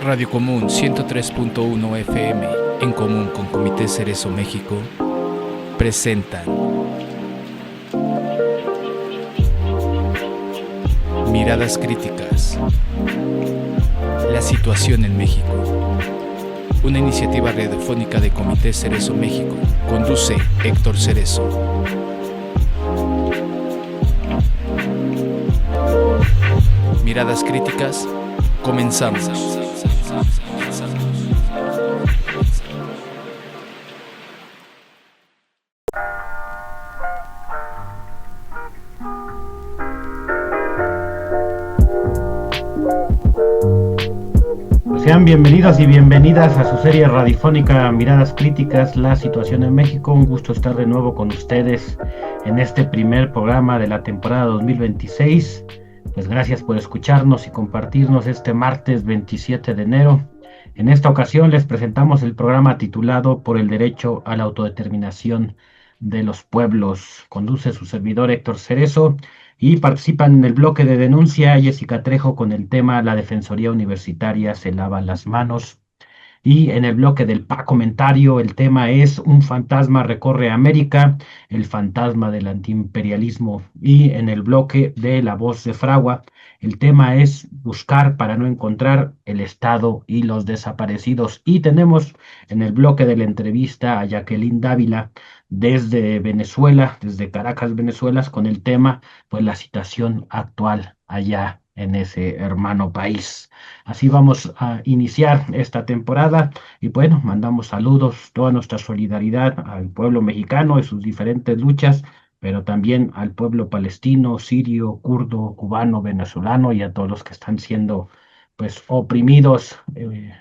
Radio Común 103.1 FM, en común con Comité Cerezo México, presentan Miradas Críticas. La situación en México. Una iniciativa radiofónica de Comité Cerezo México. Conduce Héctor Cerezo. Miradas Críticas, comenzamos. Sean bienvenidos y bienvenidas a su serie radiofónica Miradas Críticas, la situación en México. Un gusto estar de nuevo con ustedes en este primer programa de la temporada 2026. Pues gracias por escucharnos y compartirnos este martes 27 de enero. En esta ocasión les presentamos el programa titulado Por el derecho a la autodeterminación de los pueblos. Conduce su servidor Héctor Cerezo. Y participan en el bloque de denuncia Jessica Trejo con el tema La Defensoría Universitaria se lava las manos. Y en el bloque del comentario el tema es Un fantasma recorre América, el fantasma del antiimperialismo. Y en el bloque de La Voz de Fragua el tema es Buscar para no encontrar, el Estado y los desaparecidos. Y tenemos en el bloque de la entrevista a Jacqueline Dávila desde Venezuela, desde Caracas, Venezuela, con el tema, pues la situación actual allá en ese hermano país. Así vamos a iniciar esta temporada y bueno, mandamos saludos, toda nuestra solidaridad al pueblo mexicano y sus diferentes luchas, pero también al pueblo palestino, sirio, kurdo, cubano, venezolano y a todos los que están siendo pues oprimidos,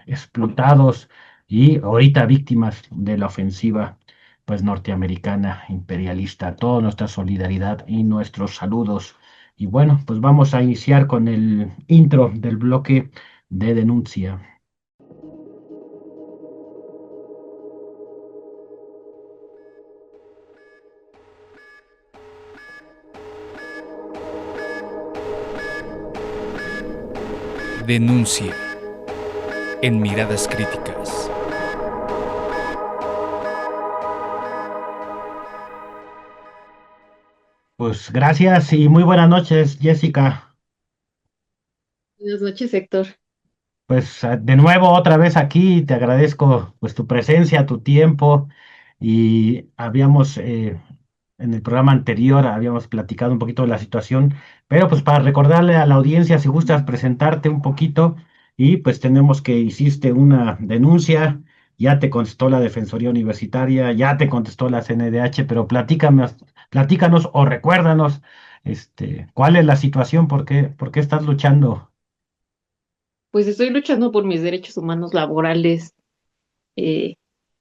explotados y ahorita víctimas de la ofensiva pues norteamericana imperialista. Toda nuestra solidaridad y nuestros saludos. Y bueno, pues vamos a iniciar con el intro del bloque de denuncia. Denuncia en Miradas Críticas. Pues gracias y muy buenas noches, Jessica. Buenas noches, Héctor. Pues de nuevo otra vez aquí, te agradezco pues tu presencia, tu tiempo y habíamos en el programa anterior habíamos platicado un poquito de la situación, pero pues para recordarle a la audiencia si gustas presentarte un poquito y pues tenemos que hiciste una denuncia, ya te contestó la Defensoría Universitaria, ya te contestó la CNDH, pero platícanos o recuérdanos cuál es la situación, por qué estás luchando. Pues estoy luchando por mis derechos humanos laborales eh,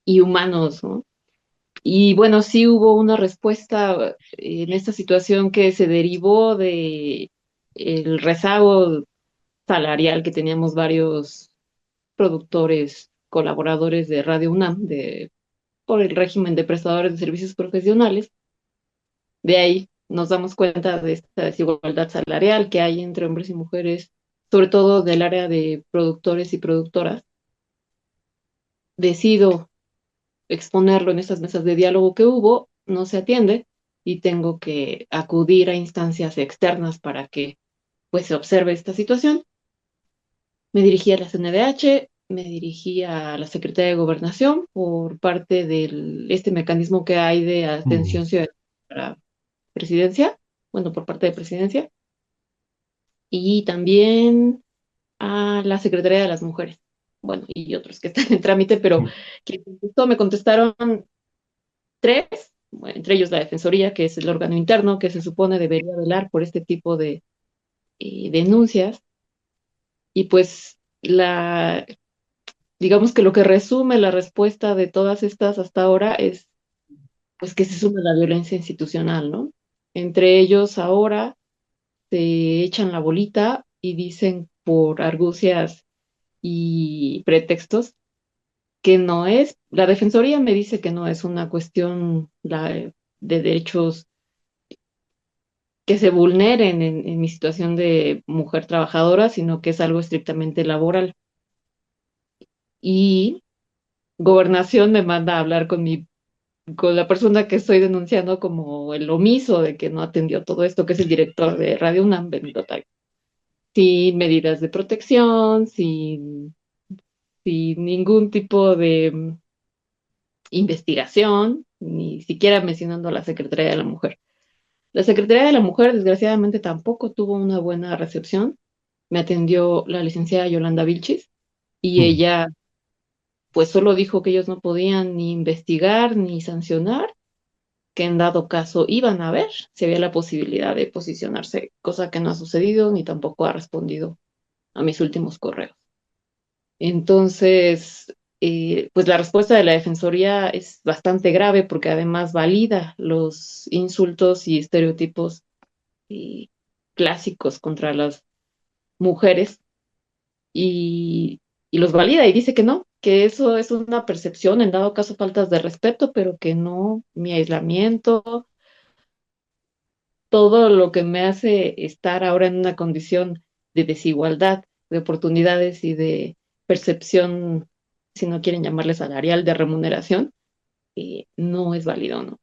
y humanos, ¿no? Y bueno, sí hubo una respuesta en esta situación que se derivó de el rezago salarial que teníamos varios productores, colaboradores de Radio UNAM, por el régimen de prestadores de servicios profesionales. De ahí nos damos cuenta de esta desigualdad salarial que hay entre hombres y mujeres, sobre todo del área de productores y productoras. Decido exponerlo en estas mesas de diálogo que hubo, no se atiende y tengo que acudir a instancias externas para que pues se observe esta situación. Me dirigí a la CNDH, me dirigí a la Secretaría de Gobernación por parte de este mecanismo que hay de Mm. atención ciudadana para presidencia, bueno, por parte de presidencia, y también a la Secretaría de las Mujeres, bueno, y otros que están en trámite, pero que justo me contestaron tres, bueno, entre ellos la Defensoría, que es el órgano interno que se supone debería velar por este tipo de denuncias, y pues digamos que lo que resume la respuesta de todas estas hasta ahora es pues que se suma la violencia institucional, ¿no? Entre ellos ahora se echan la bolita y dicen por argucias y pretextos que no es, la Defensoría me dice que no es una cuestión de derechos que se vulneren en mi situación de mujer trabajadora, sino que es algo estrictamente laboral. y Gobernación me manda a hablar con la persona que estoy denunciando como el omiso de que no atendió todo esto, que es el director de Radio UNAM, Benito Taibo, sin medidas de protección, sin ningún tipo de investigación, ni siquiera mencionando a la Secretaría de la Mujer. La Secretaría de la Mujer, desgraciadamente, tampoco tuvo una buena recepción. Me atendió la licenciada Yolanda Vilchis y Mm. ella pues solo dijo que ellos no podían ni investigar ni sancionar, que en dado caso iban a ver si había la posibilidad de posicionarse, cosa que no ha sucedido ni tampoco ha respondido a mis últimos correos. Entonces, pues la respuesta de la Defensoría es bastante grave porque además valida los insultos y estereotipos eh, clásicos contra las mujeres y, y los valida y dice que no, que eso es una percepción, en dado caso faltas de respeto, pero que no, mi aislamiento, todo lo que me hace estar ahora en una condición de desigualdad, de oportunidades y de percepción, si no quieren llamarle salarial, de remuneración, no es válido, ¿no?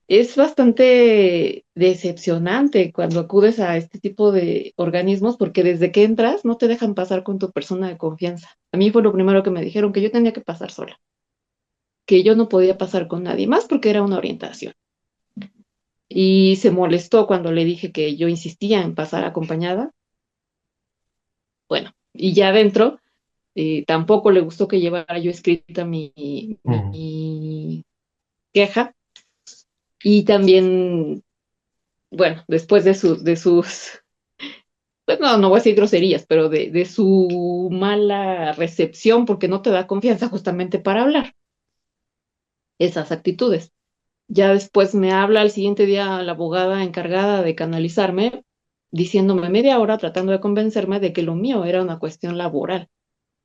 Es bastante decepcionante cuando acudes a este tipo de organismos porque desde que entras no te dejan pasar con tu persona de confianza. A mí fue lo primero que me dijeron, que yo tenía que pasar sola, que yo no podía pasar con nadie más porque era una orientación. Y se molestó cuando le dije que yo insistía en pasar acompañada. Bueno, y ya adentro tampoco le gustó que llevara yo escrita Mm. mi queja y también, bueno, después de sus pues no, no voy a decir groserías, pero de su mala recepción, porque no te da confianza justamente para hablar esas actitudes. Ya después me habla al siguiente día la abogada encargada de canalizarme, diciéndome media hora tratando de convencerme de que lo mío era una cuestión laboral.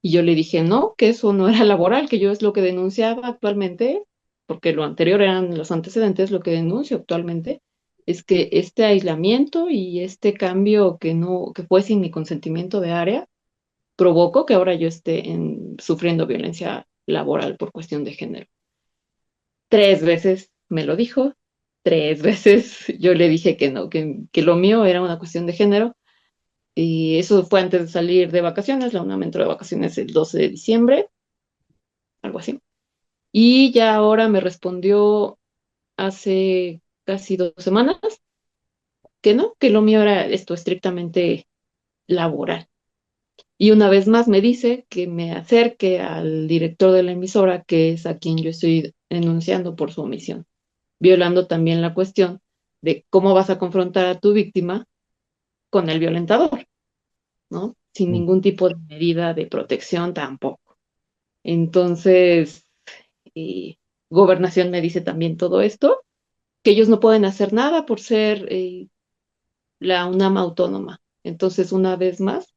Y yo le dije, no, que eso no era laboral, que yo es lo que denunciaba actualmente, porque lo anterior eran los antecedentes, lo que denuncio actualmente es que este aislamiento y este cambio que fue sin mi consentimiento de área, provocó que ahora yo esté sufriendo violencia laboral por cuestión de género. 3 veces me lo dijo, 3 veces yo le dije que no, que lo mío era una cuestión de género. Y eso fue antes de salir de vacaciones. La UNAM entró de vacaciones el 12 de diciembre, algo así. Y ya ahora me respondió hace casi 2 semanas que no, que lo mío era esto estrictamente laboral. Y una vez más me dice que me acerque al director de la emisora, que es a quien yo estoy denunciando por su omisión, violando también la cuestión de cómo vas a confrontar a tu víctima con el violentador, ¿no? Sin Mm. ningún tipo de medida de protección tampoco. Entonces, eh, Gobernación me dice también todo esto, que ellos no pueden hacer nada por ser la UNAM autónoma. Entonces, una vez más,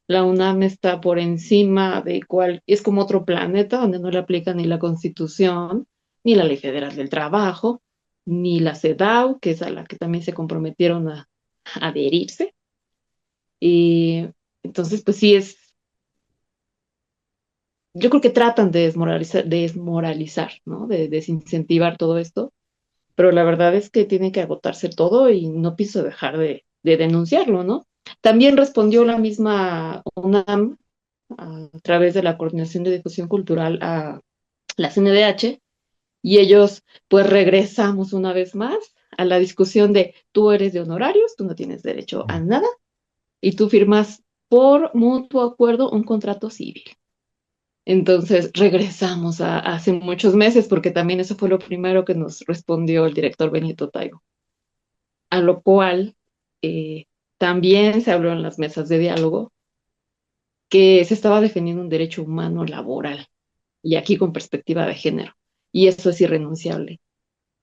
la UNAM está por encima de es como otro planeta donde no le aplica ni la Constitución, ni la Ley Federal del Trabajo, ni la CEDAW, que es a la que también se comprometieron a adherirse. Y entonces, pues sí yo creo que tratan de desmoralizar, ¿no? De desincentivar todo esto, pero la verdad es que tiene que agotarse todo y no pienso dejar de denunciarlo, ¿no? También respondió la misma UNAM a través de la Coordinación de Difusión Cultural a la CNDH y ellos pues regresamos una vez más a la discusión de tú eres de honorarios, tú no tienes derecho a nada y tú firmas por mutuo acuerdo un contrato civil. Entonces regresamos a hace muchos meses porque también eso fue lo primero que nos respondió el director Benito Taibo, a lo cual eh, también se habló en las mesas de diálogo que se estaba defendiendo un derecho humano laboral y aquí con perspectiva de género. Y eso es irrenunciable.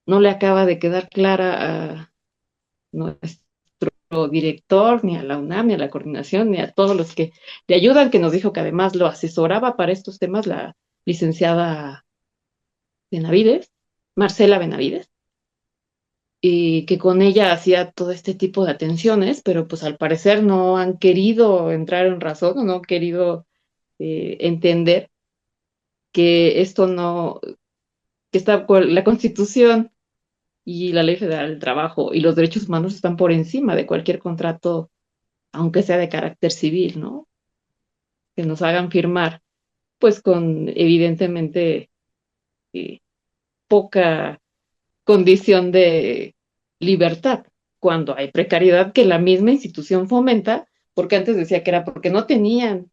No le acaba de quedar clara a nuestro director, ni a la UNAM, ni a la coordinación, ni a todos los que le ayudan, que nos dijo que además lo asesoraba para estos temas la licenciada Benavides, Marcela Benavides, y que con ella hacía todo este tipo de atenciones, pero pues al parecer no han querido entrar en razón o no han querido entender que esto no, que está la Constitución y la Ley Federal del Trabajo y los derechos humanos están por encima de cualquier contrato, aunque sea de carácter civil, ¿no? Que nos hagan firmar, pues con evidentemente eh, poca condición de libertad, cuando hay precariedad que la misma institución fomenta, porque antes decía que era porque no tenían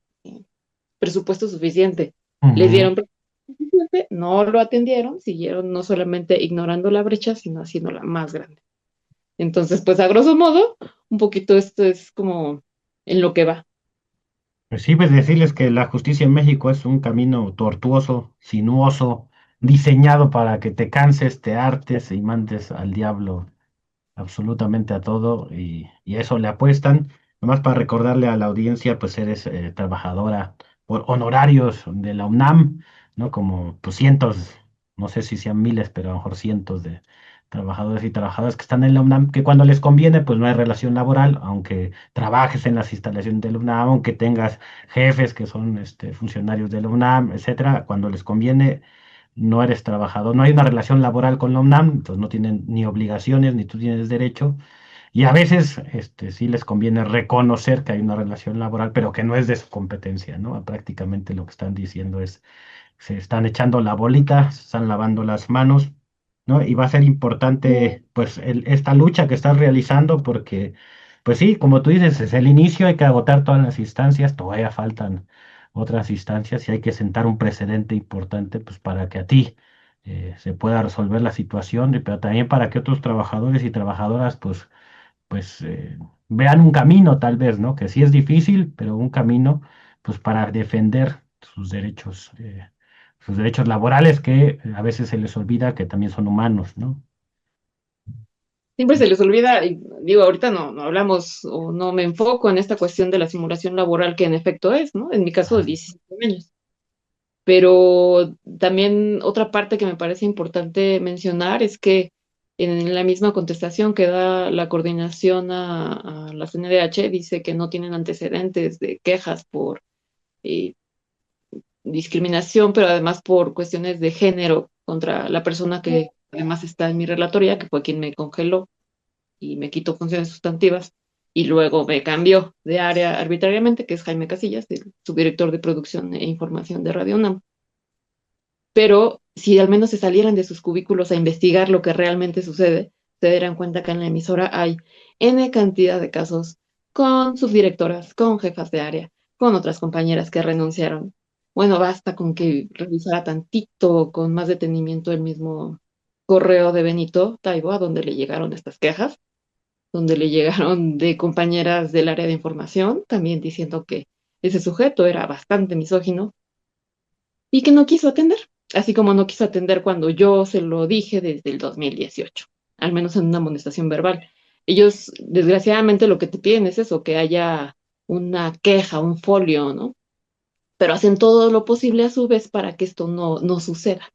presupuesto suficiente. Les Ujú. dieron presupuesto suficiente, no lo atendieron, siguieron no solamente ignorando la brecha, sino haciéndola más grande. Entonces, pues a grosso modo, un poquito esto es como en lo que va. Pues sí, pues decirles que la justicia en México es un camino tortuoso, sinuoso, diseñado para que te canses, te hartes y mandes al diablo absolutamente a todo y a eso le apuestan. Nomás para recordarle a la audiencia, pues eres trabajadora por honorarios de la UNAM, ¿no? Como pues cientos, no sé si sean miles, pero a lo mejor cientos de trabajadores y trabajadoras que están en la UNAM, que cuando les conviene, pues no hay relación laboral, aunque trabajes en las instalaciones de la UNAM, aunque tengas jefes que son funcionarios de la UNAM, etcétera, cuando les conviene no eres trabajador, no hay una relación laboral con la UNAM, entonces no tienen ni obligaciones ni tú tienes derecho. Y a veces sí les conviene reconocer que hay una relación laboral, pero que no es de su competencia, ¿no? Prácticamente lo que están diciendo es, se están echando la bolita, se están lavando las manos, ¿no? Y va a ser importante, pues, esta lucha que estás realizando, porque, pues sí, como tú dices, es el inicio, hay que agotar todas las instancias, todavía faltan otras instancias y hay que sentar un precedente importante, pues, para que a ti se pueda resolver la situación, pero también para que otros trabajadores y trabajadoras, pues vean un camino tal vez, ¿no? Que sí es difícil, pero un camino, pues para defender sus derechos laborales que a veces se les olvida que también son humanos, ¿no? Siempre se les olvida, y digo, ahorita no hablamos o no me enfoco en esta cuestión de la simulación laboral que en efecto es, ¿no? En mi caso de Ajá. 17 años. Pero también otra parte que me parece importante mencionar es que en la misma contestación que da la coordinación a la CNDH dice que no tienen antecedentes de quejas por eh, discriminación, pero además por cuestiones de género contra la persona que además está en mi relatoría, que fue quien me congeló y me quitó funciones sustantivas y luego me cambió de área arbitrariamente, que es Jaime Casillas, el subdirector de producción e información de Radio UNAM. Pero si al menos se salieran de sus cubículos a investigar lo que realmente sucede, se darán cuenta que en la emisora hay N cantidad de casos con subdirectoras, con jefas de área, con otras compañeras que renunciaron. Bueno, basta con que revisara tantito con más detenimiento el mismo correo de Benito Taibo, a donde le llegaron estas quejas, donde le llegaron de compañeras del área de información, también diciendo que ese sujeto era bastante misógino y que no quiso atender, así como no quiso atender cuando yo se lo dije desde el 2018, al menos en una amonestación verbal. Ellos, desgraciadamente, lo que te piden es eso, que haya una queja, un folio, ¿no? Pero hacen todo lo posible a su vez para que esto no suceda.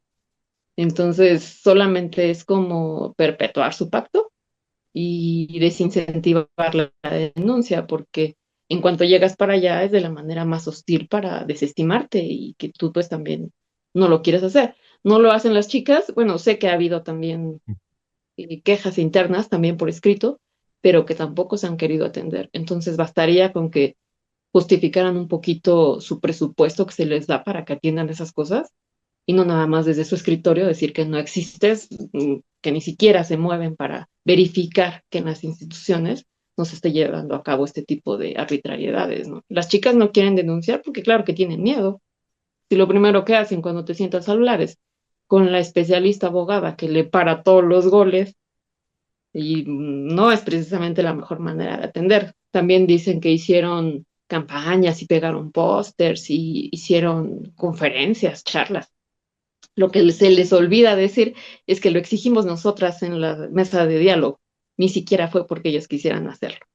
Entonces, solamente es como perpetuar su pacto y desincentivar la denuncia, porque en cuanto llegas para allá es de la manera más hostil para desestimarte y que tú pues también no lo quieres hacer. No lo hacen las chicas, bueno, sé que ha habido también quejas internas también por escrito, pero que tampoco se han querido atender. Entonces bastaría con que justificaran un poquito su presupuesto que se les da para que atiendan esas cosas y no nada más desde su escritorio decir que no existes, que ni siquiera se mueven para verificar que en las instituciones no se esté llevando a cabo este tipo de arbitrariedades, ¿no? Las chicas no quieren denunciar porque claro que tienen miedo. Si lo primero que hacen cuando te sientas a hablar es con la especialista abogada que le para todos los goles y no es precisamente la mejor manera de atender. También dicen que hicieron campañas y pegaron pósters y hicieron conferencias, charlas. Lo que se les olvida decir es que lo exigimos nosotras en la mesa de diálogo. Ni siquiera fue porque ellos quisieran hacerlo.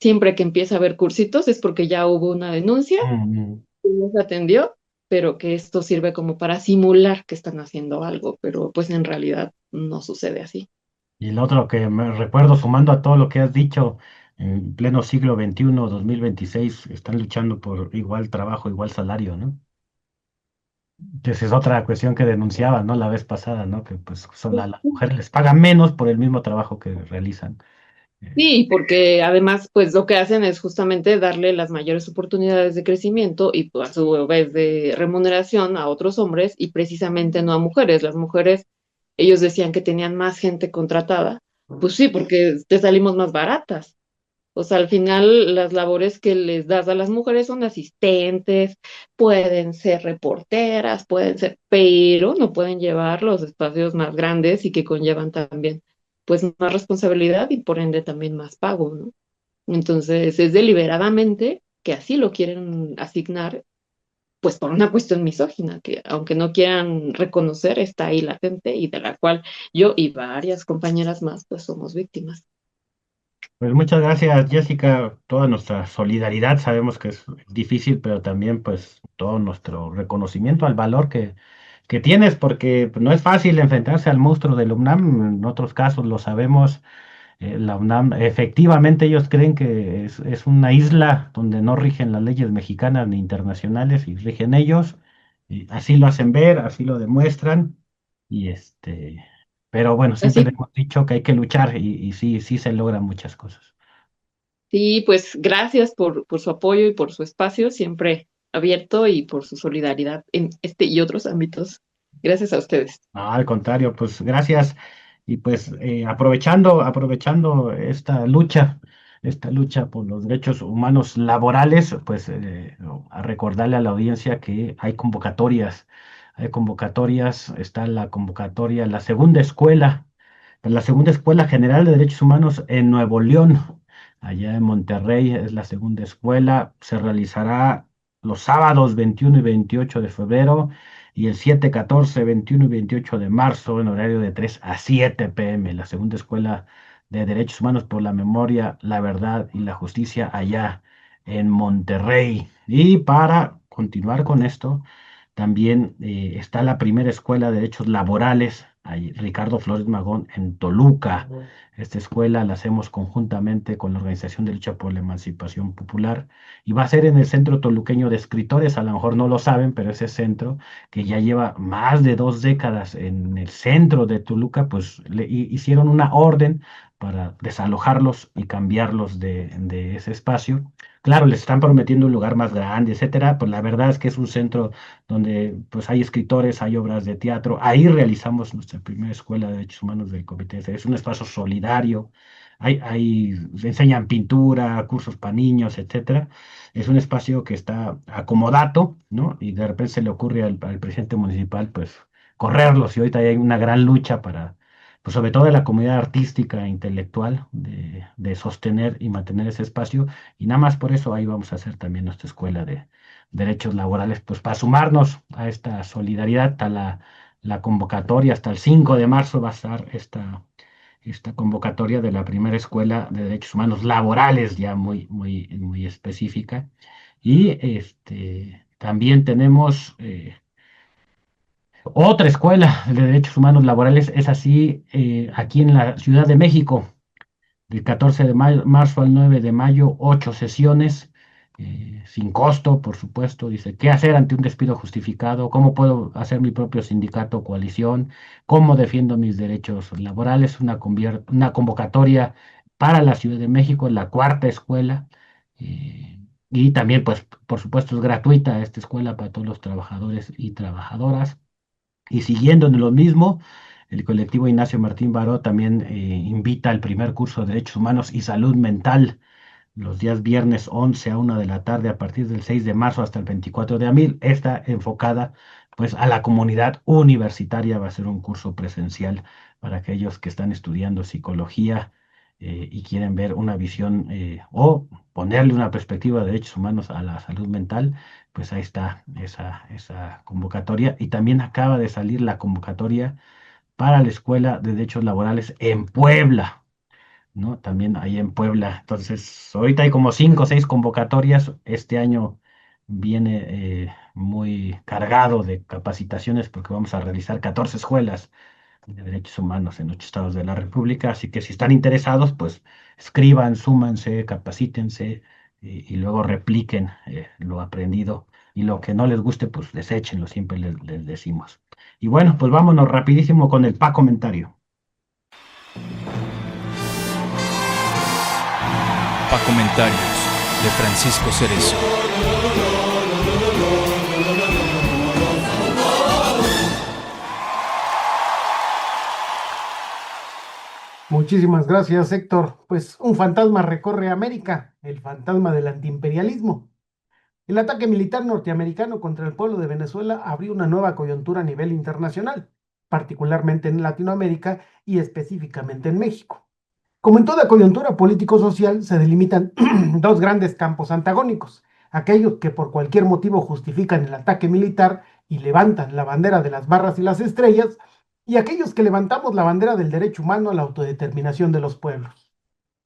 Siempre que empieza a haber cursitos es porque ya hubo una denuncia, Mm. no se atendió, pero que esto sirve como para simular que están haciendo algo, pero pues en realidad no sucede así. Y el otro que me recuerdo, sumando a todo lo que has dicho, en pleno siglo XXI, 2026, están luchando por igual trabajo, igual salario, ¿no? Que esa es otra cuestión que denunciaba, ¿no? La vez pasada, ¿no? Que pues son a las mujeres les pagan menos por el mismo trabajo que realizan. Eh, Sí, porque además, pues lo que hacen es justamente darle las mayores oportunidades de crecimiento y pues, a su vez de remuneración a otros hombres y precisamente no a mujeres. Las mujeres, ellos decían que tenían más gente contratada. Pues sí, porque te salimos más baratas. O sea, al final las labores que les das a las mujeres son asistentes, pueden ser reporteras, pueden ser, pero no pueden llevar los espacios más grandes y que conllevan también, pues, más responsabilidad y por ende también más pago, ¿no? Entonces, es deliberadamente que así lo quieren asignar, pues por una cuestión misógina, que aunque no quieran reconocer, está ahí latente y de la cual yo y varias compañeras más, pues somos víctimas. Pues muchas gracias, Jessica. Toda nuestra solidaridad. Sabemos que es difícil, pero también pues todo nuestro reconocimiento al valor que tienes, porque pues, no es fácil enfrentarse al monstruo del UNAM. En otros casos lo sabemos. La UNAM, efectivamente, ellos creen que es una isla donde no rigen las leyes mexicanas ni internacionales y rigen ellos. Y así lo hacen ver, así lo demuestran. Y pero bueno, siempre les Así hemos dicho que hay que luchar y sí, sí se logran muchas cosas. sí, pues gracias por su apoyo y por su espacio, siempre abierto y por su solidaridad en este y otros ámbitos. Gracias a ustedes. No, al contrario, pues gracias. Y pues aprovechando esta lucha por los derechos humanos laborales, pues a recordarle a la audiencia que hay convocatorias, está la convocatoria, la segunda escuela general de derechos humanos en Nuevo León, allá en Monterrey, es la segunda escuela, se realizará los sábados 21 y 28 de febrero y el 7, 14, 21 y 28 de marzo en horario de 3 a 7 p.m. La segunda escuela de Derechos Humanos por la Memoria, la Verdad y la Justicia allá en Monterrey. Y para continuar con esto, también está la primera escuela de derechos laborales, ahí, Ricardo Flores Magón, en Toluca. Esta escuela la hacemos conjuntamente con la Organización de Lucha por la Emancipación Popular y va a ser en el Centro Toluqueño de Escritores. A lo mejor no lo saben, pero ese centro que ya lleva más de 2 décadas en el centro de Toluca, pues hicieron una orden para desalojarlos y cambiarlos de ese espacio. Claro, les están prometiendo un lugar más grande, etcétera, pues la verdad es que es un centro donde pues hay escritores, hay obras de teatro. Ahí realizamos nuestra primera escuela de derechos humanos del Comité. Es un espacio solidario. Se enseñan pintura, cursos para niños, etcétera. Es un espacio que está acomodado, ¿no? Y de repente se le ocurre al presidente municipal, pues, correrlos. Y ahorita hay una gran lucha para, pues, sobre todo de la comunidad artística e intelectual, de sostener y mantener ese espacio. Y nada más por eso ahí vamos a hacer también nuestra escuela de derechos laborales, pues para sumarnos a esta solidaridad, hasta la convocatoria, hasta el 5 de marzo va a estar esta convocatoria de la primera escuela de derechos humanos laborales, ya muy, muy, muy específica. Y también tenemos otra escuela de derechos humanos laborales, es así, aquí en la Ciudad de México del 14 de marzo al 9 de mayo, 8 sesiones, sin costo, por supuesto. Dice, ¿qué hacer ante un despido justificado? ¿Cómo puedo hacer mi propio sindicato o coalición? ¿Cómo defiendo mis derechos laborales? Una convocatoria para la Ciudad de México, la cuarta escuela. Y también, pues, por supuesto, es gratuita esta escuela para todos los trabajadores y trabajadoras. Y siguiendo en lo mismo, el colectivo Ignacio Martín Baró también invita al primer curso de Derechos Humanos y Salud Mental los días viernes 11 a 1 de la tarde a partir del 6 de marzo hasta el 24 de abril. Está enfocada pues a la comunidad universitaria, va a ser un curso presencial para aquellos que están estudiando psicología y quieren ver una visión o ponerle una perspectiva de derechos humanos a la salud mental, pues ahí está esa convocatoria. Y también acaba de salir la convocatoria para la Escuela de Derechos Laborales en Puebla, ¿no? También ahí en Puebla. Entonces, ahorita hay como 5 o 6 convocatorias. Este año viene muy cargado de capacitaciones porque vamos a realizar 14 escuelas de derechos humanos en 8 estados de la República. Así que si están interesados, pues escriban, súmanse, capacítense y luego repliquen lo aprendido y lo que no les guste, pues deséchenlo, siempre les decimos. Y bueno, pues vámonos rapidísimo con el comentario. Comentarios de Francisco Cerezo. Muchísimas gracias, Héctor. Pues un fantasma recorre América, el fantasma del antiimperialismo. El ataque militar norteamericano contra el pueblo de Venezuela abrió una nueva coyuntura a nivel internacional, particularmente en Latinoamérica y específicamente en México. Como en toda coyuntura político-social, se delimitan dos grandes campos antagónicos: aquellos que por cualquier motivo justifican el ataque militar y levantan la bandera de las barras y las estrellas, y aquellos que levantamos la bandera del derecho humano a la autodeterminación de los pueblos.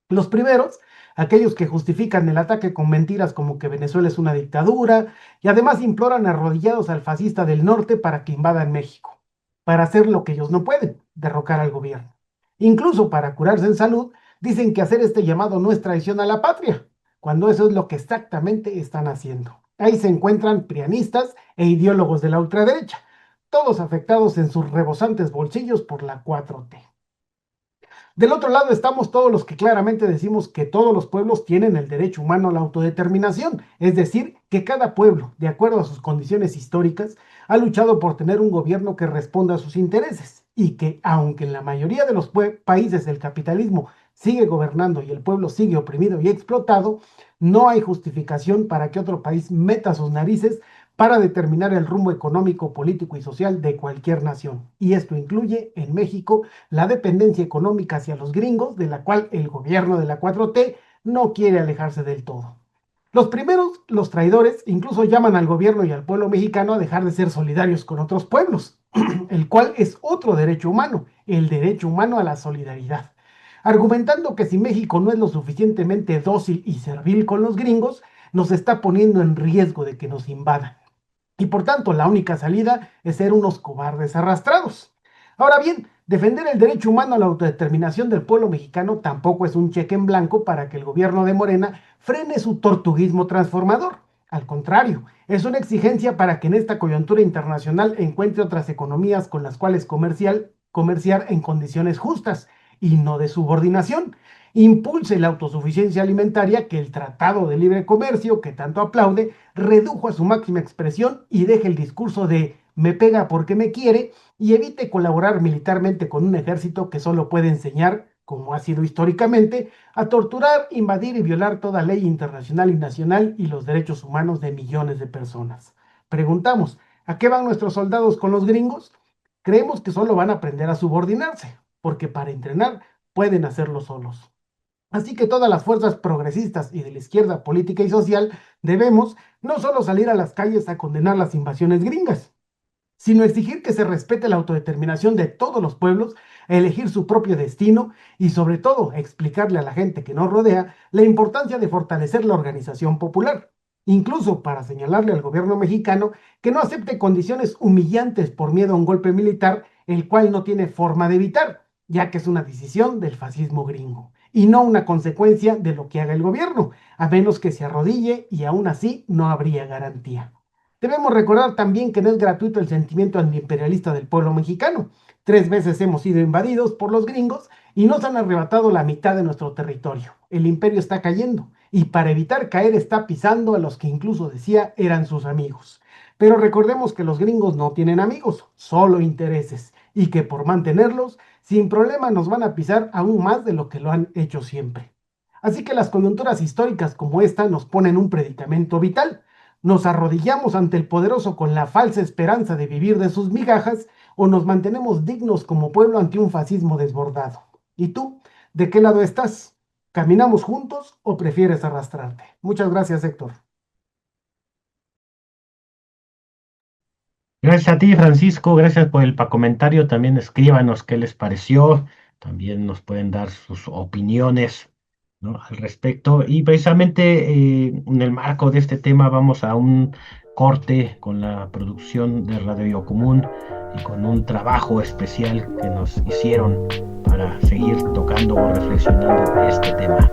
Los primeros, aquellos que justifican el ataque con mentiras como que Venezuela es una dictadura, y además imploran arrodillados al fascista del norte para que invadan México, para hacer lo que ellos no pueden, derrocar al gobierno. Incluso para curarse en salud, dicen que hacer este llamado no es traición a la patria, cuando eso es lo que exactamente están haciendo. Ahí se encuentran prianistas e ideólogos de la ultraderecha, todos afectados en sus rebosantes bolsillos por la 4T. Del otro lado estamos todos los que claramente decimos que todos los pueblos tienen el derecho humano a la autodeterminación, es decir, que cada pueblo, de acuerdo a sus condiciones históricas, ha luchado por tener un gobierno que responda a sus intereses, y que, aunque en la mayoría de los países el capitalismo sigue gobernando y el pueblo sigue oprimido y explotado, no hay justificación para que otro país meta sus narices para determinar el rumbo económico, político y social de cualquier nación. Y esto incluye, en México, la dependencia económica hacia los gringos, de la cual el gobierno de la 4T no quiere alejarse del todo. Los primeros, los traidores, incluso llaman al gobierno y al pueblo mexicano a dejar de ser solidarios con otros pueblos, el cual es otro derecho humano, el derecho humano a la solidaridad, argumentando que si México no es lo suficientemente dócil y servil con los gringos, nos está poniendo en riesgo de que nos invadan. Y por tanto, la única salida es ser unos cobardes arrastrados. Ahora bien, defender el derecho humano a la autodeterminación del pueblo mexicano tampoco es un cheque en blanco para que el gobierno de Morena frene su tortuguismo transformador. Al contrario, es una exigencia para que en esta coyuntura internacional encuentre otras economías con las cuales comerciar en condiciones justas y no de subordinación. Impulse la autosuficiencia alimentaria que el Tratado de Libre Comercio, que tanto aplaude, redujo a su máxima expresión, y deje el discurso de me pega porque me quiere, y evite colaborar militarmente con un ejército que solo puede enseñar, como ha sido históricamente, a torturar, invadir y violar toda ley internacional y nacional y los derechos humanos de millones de personas. Preguntamos, ¿a qué van nuestros soldados con los gringos? Creemos que solo van a aprender a subordinarse, porque para entrenar pueden hacerlo solos. Así que todas las fuerzas progresistas y de la izquierda política y social debemos no solo salir a las calles a condenar las invasiones gringas, sino exigir que se respete la autodeterminación de todos los pueblos, elegir su propio destino y sobre todo explicarle a la gente que nos rodea la importancia de fortalecer la organización popular, incluso para señalarle al gobierno mexicano que no acepte condiciones humillantes por miedo a un golpe militar, el cual no tiene forma de evitar, ya que es una decisión del fascismo gringo y no una consecuencia de lo que haga el gobierno, a menos que se arrodille, y aún así no habría garantía. Debemos recordar también que no es gratuito el sentimiento antiimperialista del pueblo mexicano. 3 veces hemos sido invadidos por los gringos y nos han arrebatado la mitad de nuestro territorio. El imperio está cayendo y para evitar caer está pisando a los que incluso decía eran sus amigos. Pero recordemos que los gringos no tienen amigos, solo intereses, y que por mantenerlos, sin problema nos van a pisar aún más de lo que lo han hecho siempre. Así que las coyunturas históricas como esta nos ponen un predicamento vital. ¿Nos arrodillamos ante el poderoso con la falsa esperanza de vivir de sus migajas, o nos mantenemos dignos como pueblo ante un fascismo desbordado? ¿Y tú, de qué lado estás? ¿Caminamos juntos o prefieres arrastrarte? Muchas gracias, Héctor. Gracias a ti, Francisco, gracias por el comentario. También escríbanos qué les pareció. También nos pueden dar sus opiniones, ¿no?, al respecto. Y precisamente en el marco de este tema vamos a un corte con la producción de Radio Común y con un trabajo especial que nos hicieron para seguir tocando o reflexionando de este tema.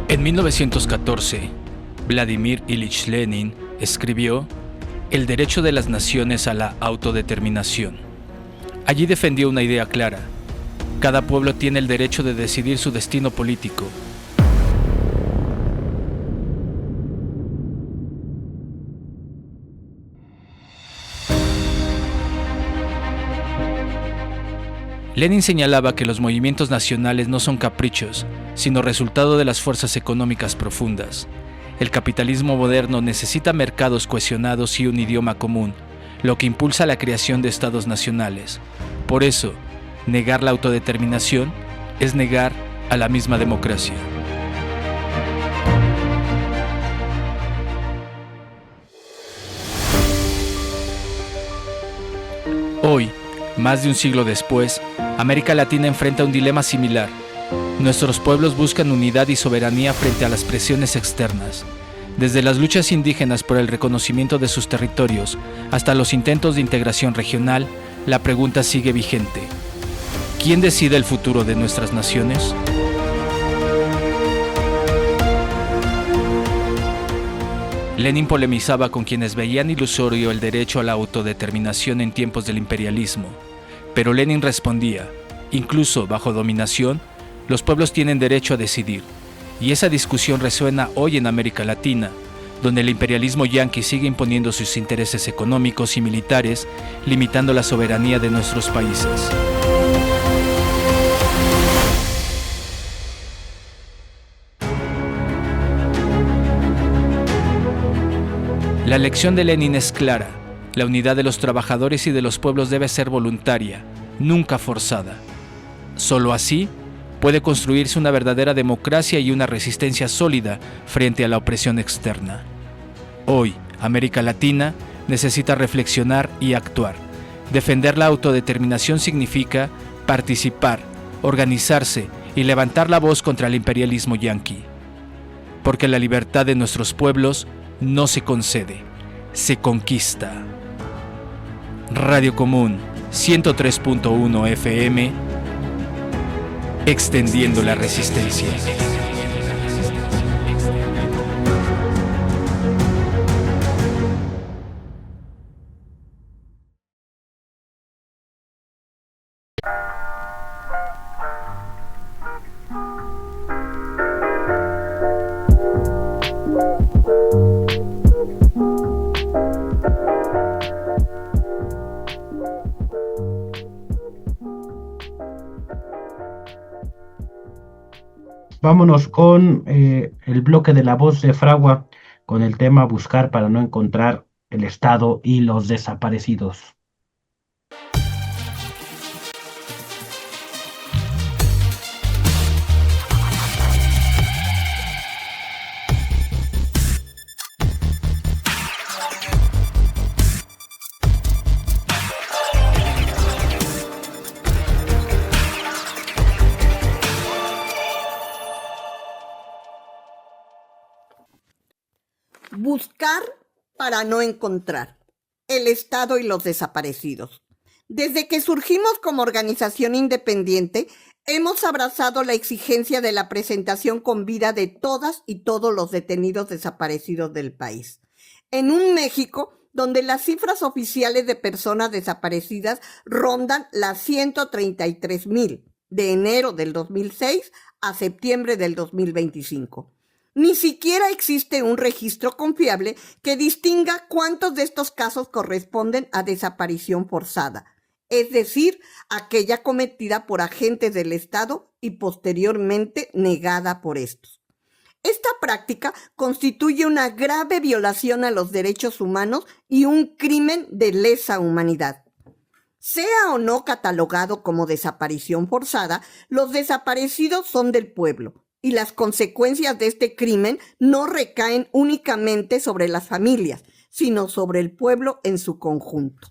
En 1914, Vladimir Ilich Lenin escribió El derecho de las naciones a la autodeterminación. Allí defendió una idea clara: cada pueblo tiene el derecho de decidir su destino político. Lenin señalaba que los movimientos nacionales no son caprichos, sino resultado de las fuerzas económicas profundas. El capitalismo moderno necesita mercados cohesionados y un idioma común, lo que impulsa la creación de estados nacionales. Por eso, negar la autodeterminación es negar a la misma democracia. Hoy, más de un siglo después, América Latina enfrenta un dilema similar. Nuestros pueblos buscan unidad y soberanía frente a las presiones externas. Desde las luchas indígenas por el reconocimiento de sus territorios hasta los intentos de integración regional, la pregunta sigue vigente: ¿quién decide el futuro de nuestras naciones? Lenin polemizaba con quienes veían ilusorio el derecho a la autodeterminación en tiempos del imperialismo. Pero Lenin respondía: incluso bajo dominación, los pueblos tienen derecho a decidir. Y esa discusión resuena hoy en América Latina, donde el imperialismo yanqui sigue imponiendo sus intereses económicos y militares, limitando la soberanía de nuestros países. La lección de Lenin es clara: la unidad de los trabajadores y de los pueblos debe ser voluntaria, nunca forzada. Solo así puede construirse una verdadera democracia y una resistencia sólida frente a la opresión externa. Hoy, América Latina necesita reflexionar y actuar. Defender la autodeterminación significa participar, organizarse y levantar la voz contra el imperialismo yanqui. Porque la libertad de nuestros pueblos no se concede, se conquista. Radio Común 103.1 FM, extendiendo la resistencia. Vámonos con el bloque de La Voz de Fragua, con el tema Buscar para no encontrar, el Estado y los desaparecidos. Buscar para no encontrar. El Estado y los desaparecidos. Desde que surgimos como organización independiente, hemos abrazado la exigencia de la presentación con vida de todas y todos los detenidos desaparecidos del país. En un México donde las cifras oficiales de personas desaparecidas rondan las 133,000 de enero del 2006 a septiembre del 2025. Ni siquiera existe un registro confiable que distinga cuántos de estos casos corresponden a desaparición forzada, es decir, aquella cometida por agentes del Estado y posteriormente negada por estos. Esta práctica constituye una grave violación a los derechos humanos y un crimen de lesa humanidad. Sea o no catalogado como desaparición forzada, los desaparecidos son del pueblo. Y las consecuencias de este crimen no recaen únicamente sobre las familias, sino sobre el pueblo en su conjunto.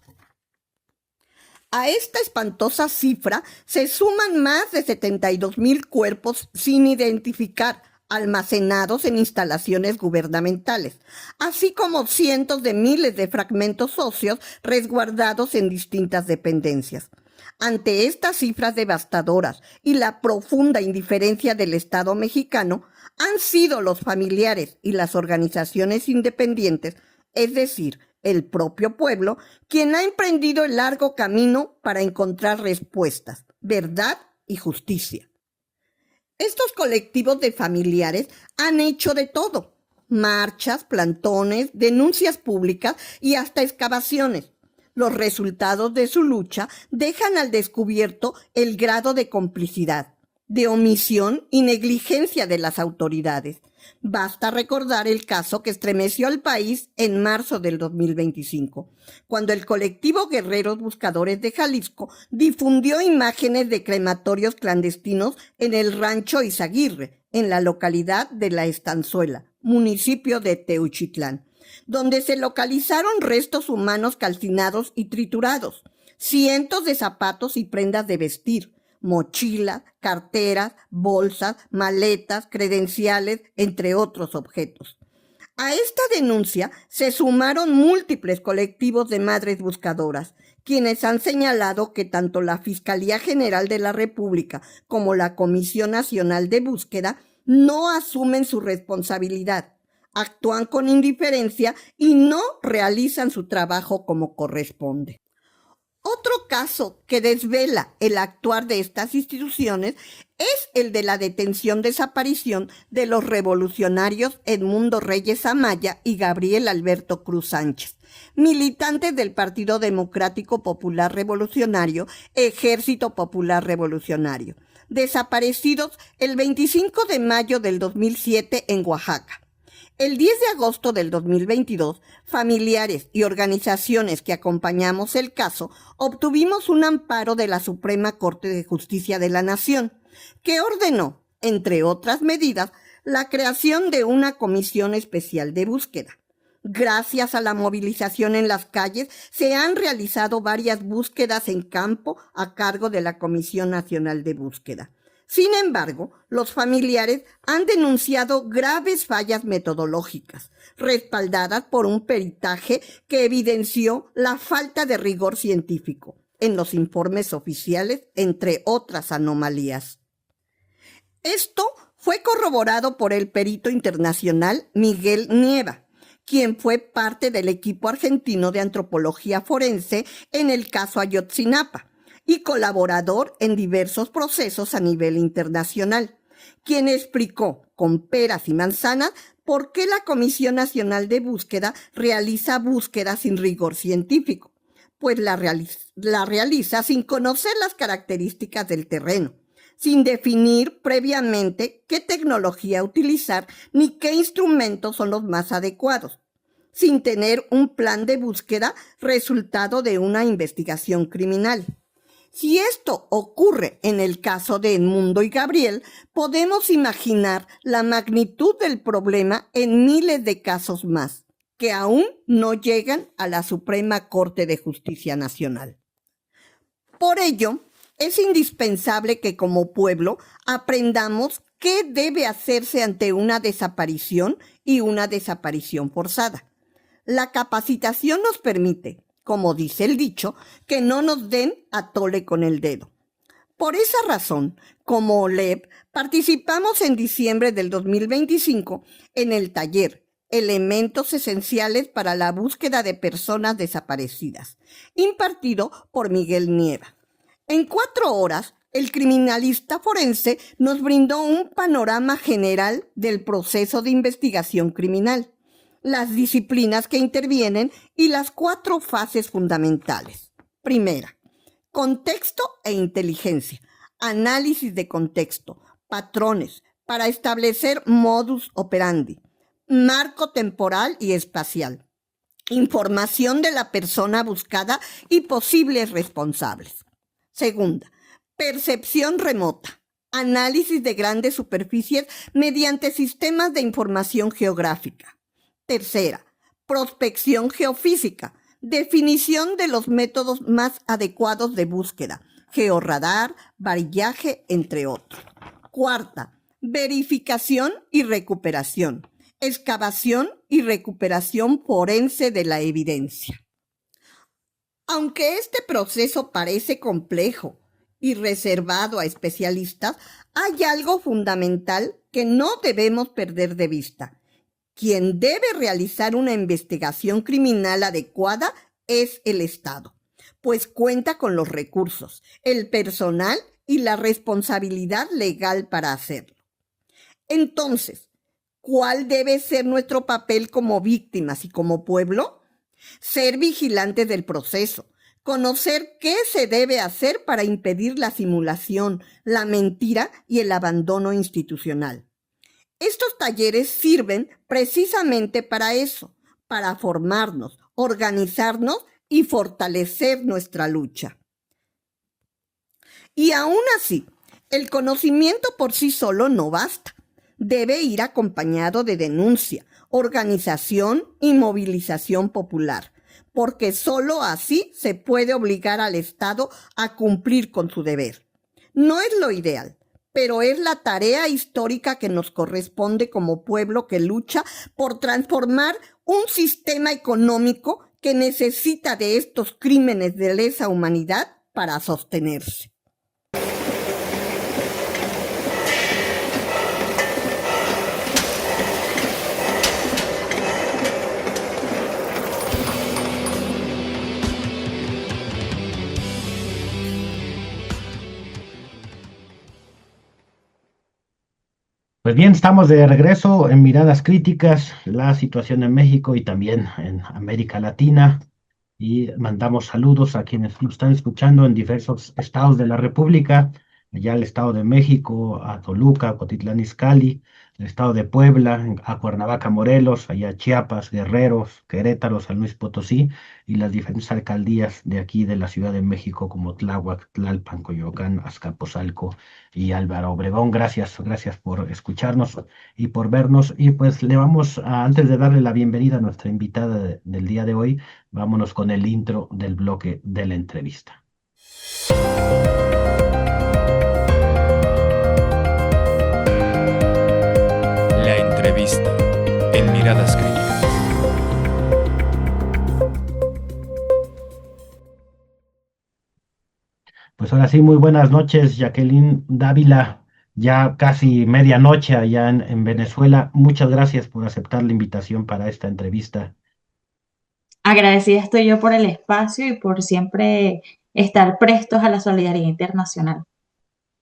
A esta espantosa cifra se suman más de 72,000 cuerpos sin identificar, almacenados en instalaciones gubernamentales, así como cientos de miles de fragmentos óseos resguardados en distintas dependencias. Ante estas cifras devastadoras y la profunda indiferencia del Estado mexicano, han sido los familiares y las organizaciones independientes, es decir, el propio pueblo, quien ha emprendido el largo camino para encontrar respuestas, verdad y justicia. Estos colectivos de familiares han hecho de todo: marchas, plantones, denuncias públicas y hasta excavaciones. Los resultados de su lucha dejan al descubierto el grado de complicidad, de omisión y negligencia de las autoridades. Basta recordar el caso que estremeció al país en marzo del 2025, cuando el colectivo Guerreros Buscadores de Jalisco difundió imágenes de crematorios clandestinos en el rancho Izaguirre, en la localidad de La Estanzuela, municipio de Teuchitlán, donde se localizaron restos humanos calcinados y triturados, cientos de zapatos y prendas de vestir, mochilas, carteras, bolsas, maletas, credenciales, entre otros objetos. A esta denuncia se sumaron múltiples colectivos de madres buscadoras, quienes han señalado que tanto la Fiscalía General de la República como la Comisión Nacional de Búsqueda no asumen su responsabilidad, actúan con indiferencia y no realizan su trabajo como corresponde. Otro caso que desvela el actuar de estas instituciones es el de la detención-desaparición de los revolucionarios Edmundo Reyes Amaya y Gabriel Alberto Cruz Sánchez, militantes del Partido Democrático Popular Revolucionario, Ejército Popular Revolucionario, desaparecidos el 25 de mayo del 2007 en Oaxaca. El 10 de agosto del 2022, familiares y organizaciones que acompañamos el caso obtuvimos un amparo de la Suprema Corte de Justicia de la Nación, que ordenó, entre otras medidas, la creación de una comisión especial de búsqueda. Gracias a la movilización en las calles, se han realizado varias búsquedas en campo a cargo de la Comisión Nacional de Búsqueda. Sin embargo, los familiares han denunciado graves fallas metodológicas, respaldadas por un peritaje que evidenció la falta de rigor científico en los informes oficiales, entre otras anomalías. Esto fue corroborado por el perito internacional Miguel Nieva, quien fue parte del equipo argentino de antropología forense en el caso Ayotzinapa, y colaborador en diversos procesos a nivel internacional, quien explicó con peras y manzanas por qué la Comisión Nacional de Búsqueda realiza búsquedas sin rigor científico, pues la realiza sin conocer las características del terreno, sin definir previamente qué tecnología utilizar ni qué instrumentos son los más adecuados, sin tener un plan de búsqueda resultado de una investigación criminal. Si esto ocurre en el caso de Edmundo y Gabriel, podemos imaginar la magnitud del problema en miles de casos más, que aún no llegan a la Suprema Corte de Justicia Nacional. Por ello, es indispensable que como pueblo aprendamos qué debe hacerse ante una desaparición y una desaparición forzada. La capacitación nos permite, como dice el dicho, que no nos den a tole con el dedo. Por esa razón, como OLEP, participamos en diciembre del 2025 en el taller Elementos Esenciales para la Búsqueda de Personas Desaparecidas, impartido por Miguel Nieva. En 4 horas, el criminalista forense nos brindó un panorama general del proceso de investigación criminal, las disciplinas que intervienen y las 4 fases fundamentales. Primera, contexto e inteligencia, análisis de contexto, patrones para establecer modus operandi, marco temporal y espacial, información de la persona buscada y posibles responsables. Segunda, percepción remota, análisis de grandes superficies mediante sistemas de información geográfica. Tercera, prospección geofísica, definición de los métodos más adecuados de búsqueda, georradar, varillaje, entre otros. Cuarta, verificación y recuperación, excavación y recuperación forense de la evidencia. Aunque este proceso parece complejo y reservado a especialistas, hay algo fundamental que no debemos perder de vista. Quien debe realizar una investigación criminal adecuada es el Estado, pues cuenta con los recursos, el personal y la responsabilidad legal para hacerlo. Entonces, ¿cuál debe ser nuestro papel como víctimas y como pueblo? Ser vigilantes del proceso, conocer qué se debe hacer para impedir la simulación, la mentira y el abandono institucional. Estos talleres sirven precisamente para eso, para formarnos, organizarnos y fortalecer nuestra lucha. Y aún así, el conocimiento por sí solo no basta. Debe ir acompañado de denuncia, organización y movilización popular, porque solo así se puede obligar al Estado a cumplir con su deber. No es lo ideal, pero es la tarea histórica que nos corresponde como pueblo que lucha por transformar un sistema económico que necesita de estos crímenes de lesa humanidad para sostenerse. Pues bien, estamos de regreso en Miradas Críticas, la situación en México y también en América Latina. Y mandamos saludos a quienes nos están escuchando en diversos estados de la República, allá el estado de México, a Toluca, a Cotitlán Izcalli, el estado de Puebla, a Cuernavaca, Morelos, allá Chiapas, Guerreros, Querétaro, San Luis Potosí y las diferentes alcaldías de aquí de la Ciudad de México como Tláhuac, Tlalpan, Coyoacán, Azcapotzalco y Álvaro Obregón. Gracias por escucharnos y por vernos. Y pues antes de darle la bienvenida a nuestra invitada del día de hoy, vámonos con el intro del bloque de la entrevista. La entrevista en Miradas Críticas. Pues ahora sí, muy buenas noches, Jacqueline Dávila, ya casi medianoche allá en Venezuela. Muchas gracias por aceptar la invitación para esta entrevista. Agradecida estoy yo por el espacio y por siempre estar prestos a la solidaridad internacional.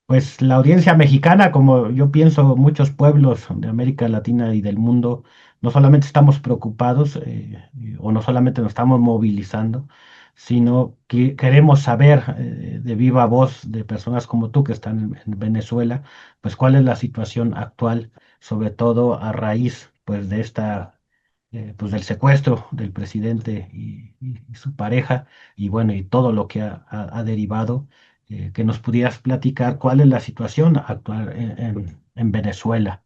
Pues la audiencia mexicana, como yo pienso muchos pueblos de América Latina y del mundo, no solamente estamos preocupados o no solamente nos estamos movilizando, sino que queremos saber de viva voz de personas como tú que están en Venezuela, pues cuál es la situación actual, sobre todo a raíz pues de pues del secuestro del presidente y su pareja y bueno, y todo lo que ha derivado, que nos pudieras platicar cuál es la situación actual en Venezuela.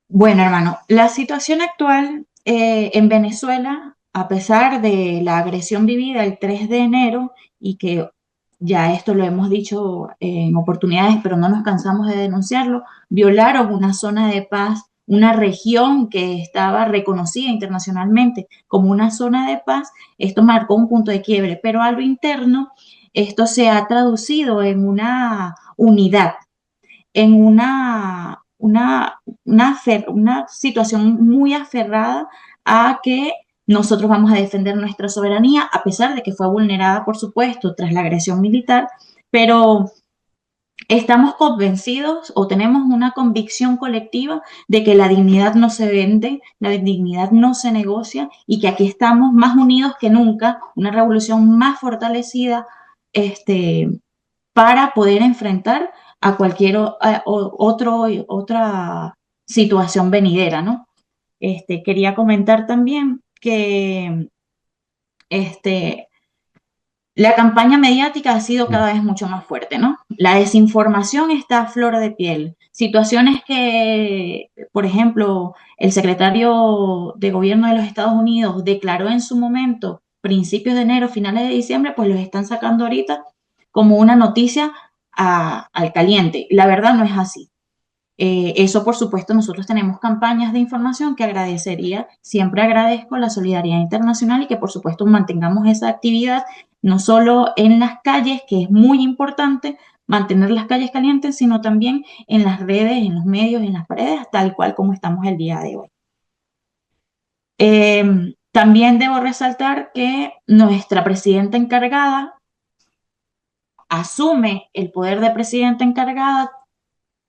Bueno, hermano, la situación actual en Venezuela, a pesar de la agresión vivida el 3 de enero y que ya esto lo hemos dicho en oportunidades, pero no nos cansamos de denunciarlo, violaron una zona de paz, una región que estaba reconocida internacionalmente como una zona de paz. Esto marcó un punto de quiebre, pero a lo interno esto se ha traducido en una unidad, en una situación muy aferrada a que nosotros vamos a defender nuestra soberanía, a pesar de que fue vulnerada, por supuesto, tras la agresión militar, pero estamos convencidos o tenemos una convicción colectiva de que la dignidad no se vende, la dignidad no se negocia y que aquí estamos más unidos que nunca, una revolución más fortalecida, para poder enfrentar a cualquier otra situación venidera, ¿no? Quería comentar también que la campaña mediática ha sido cada vez mucho más fuerte, ¿no? La desinformación está a flor de piel. Situaciones que, por ejemplo, el secretario de Gobierno de los Estados Unidos declaró en su momento, principios de enero, finales de diciembre, pues los están sacando ahorita como una noticia al caliente. La verdad no es así. Eso, por supuesto, nosotros tenemos campañas de información que agradecería, siempre agradezco la solidaridad internacional y que, por supuesto, mantengamos esa actividad no solo en las calles, que es muy importante mantener las calles calientes, sino también en las redes, en los medios, en las paredes, tal cual como estamos el día de hoy. También debo resaltar que nuestra presidenta encargada asume el poder de presidenta encargada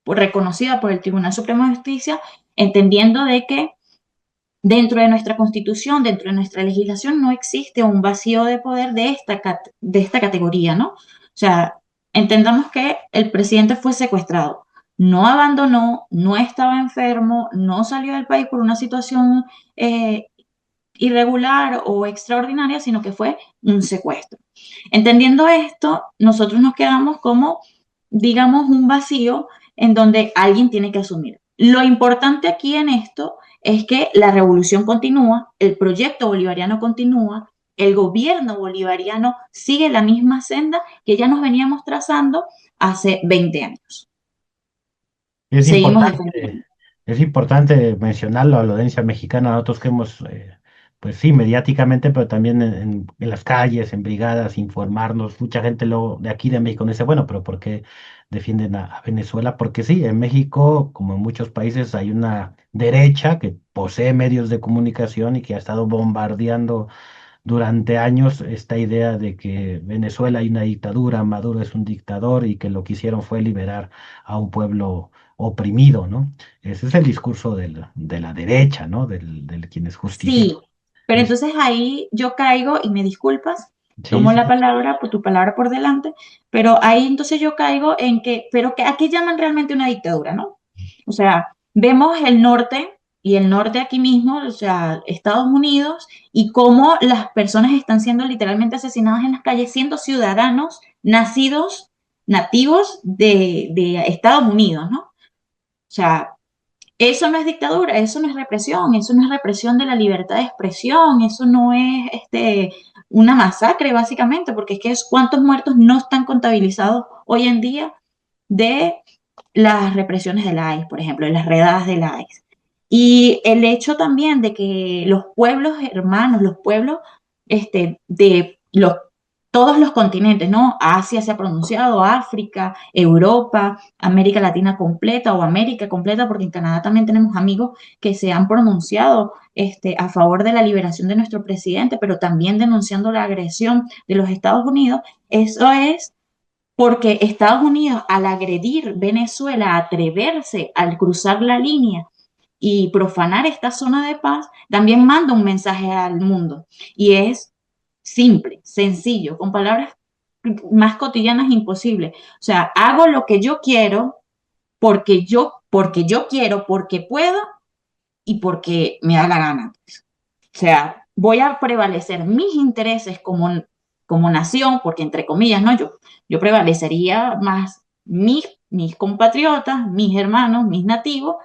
reconocida por el Tribunal Supremo de Justicia, entendiendo de que dentro de nuestra Constitución, dentro de nuestra legislación, no existe un vacío de poder de esta categoría, ¿no? O sea, entendamos que el presidente fue secuestrado, no abandonó, no estaba enfermo, no salió del país por una situación irregular o extraordinaria, sino que fue un secuestro. Entendiendo esto, nosotros nos quedamos como, digamos, un vacío en donde alguien tiene que asumir. Lo importante aquí en esto es que la revolución continúa, el proyecto bolivariano continúa, el gobierno bolivariano sigue la misma senda que ya nos veníamos trazando hace 20 años. Es Seguimos importante, defendiendo. es importante mencionarlo a la audiencia mexicana, nosotros que hemos, pues sí, mediáticamente, pero también en las calles, en brigadas, informarnos. Mucha gente luego de aquí de México nos dice, bueno, pero ¿por qué defienden a Venezuela? Porque sí, en México, como en muchos países, hay una derecha que posee medios de comunicación y que ha estado bombardeando durante años esta idea de que Venezuela hay una dictadura, Maduro es un dictador y que lo que hicieron fue liberar a un pueblo oprimido, ¿no? Ese es el discurso de la derecha, ¿no? Del quienes justifican. Sí, pero Es- entonces ahí yo caigo y me disculpas, sí, tomo sí, la palabra, por tu palabra por delante, pero ahí entonces yo caigo en que, pero que, ¿a qué llaman realmente una dictadura, no? O sea, vemos el norte y el norte aquí mismo, o sea, Estados Unidos, y cómo las personas están siendo literalmente asesinadas en las calles, siendo ciudadanos nacidos, nativos de Estados Unidos, ¿no? O sea, eso no es dictadura, eso no es represión, eso no es represión de la libertad de expresión, eso no es una masacre básicamente, porque es que cuántos muertos no están contabilizados hoy en día de las represiones de la ICE, por ejemplo, de las redadas de la ICE. Y el hecho también de que los pueblos hermanos, los pueblos de todos los continentes, ¿no? Asia se ha pronunciado, África, Europa, América Latina completa o América completa, porque en Canadá también tenemos amigos que se han pronunciado a favor de la liberación de nuestro presidente, pero también denunciando la agresión de los Estados Unidos. Eso es porque Estados Unidos, al agredir Venezuela, atreverse al cruzar la línea y profanar esta zona de paz, también manda un mensaje al mundo. Y es simple, sencillo, con palabras más cotidianas imposible. O sea, hago lo que yo quiero porque yo quiero, porque puedo y porque me da la gana. O sea, voy a prevalecer mis intereses como nación, porque entre comillas, ¿no? Yo prevalecería más mis compatriotas, mis hermanos, mis nativos,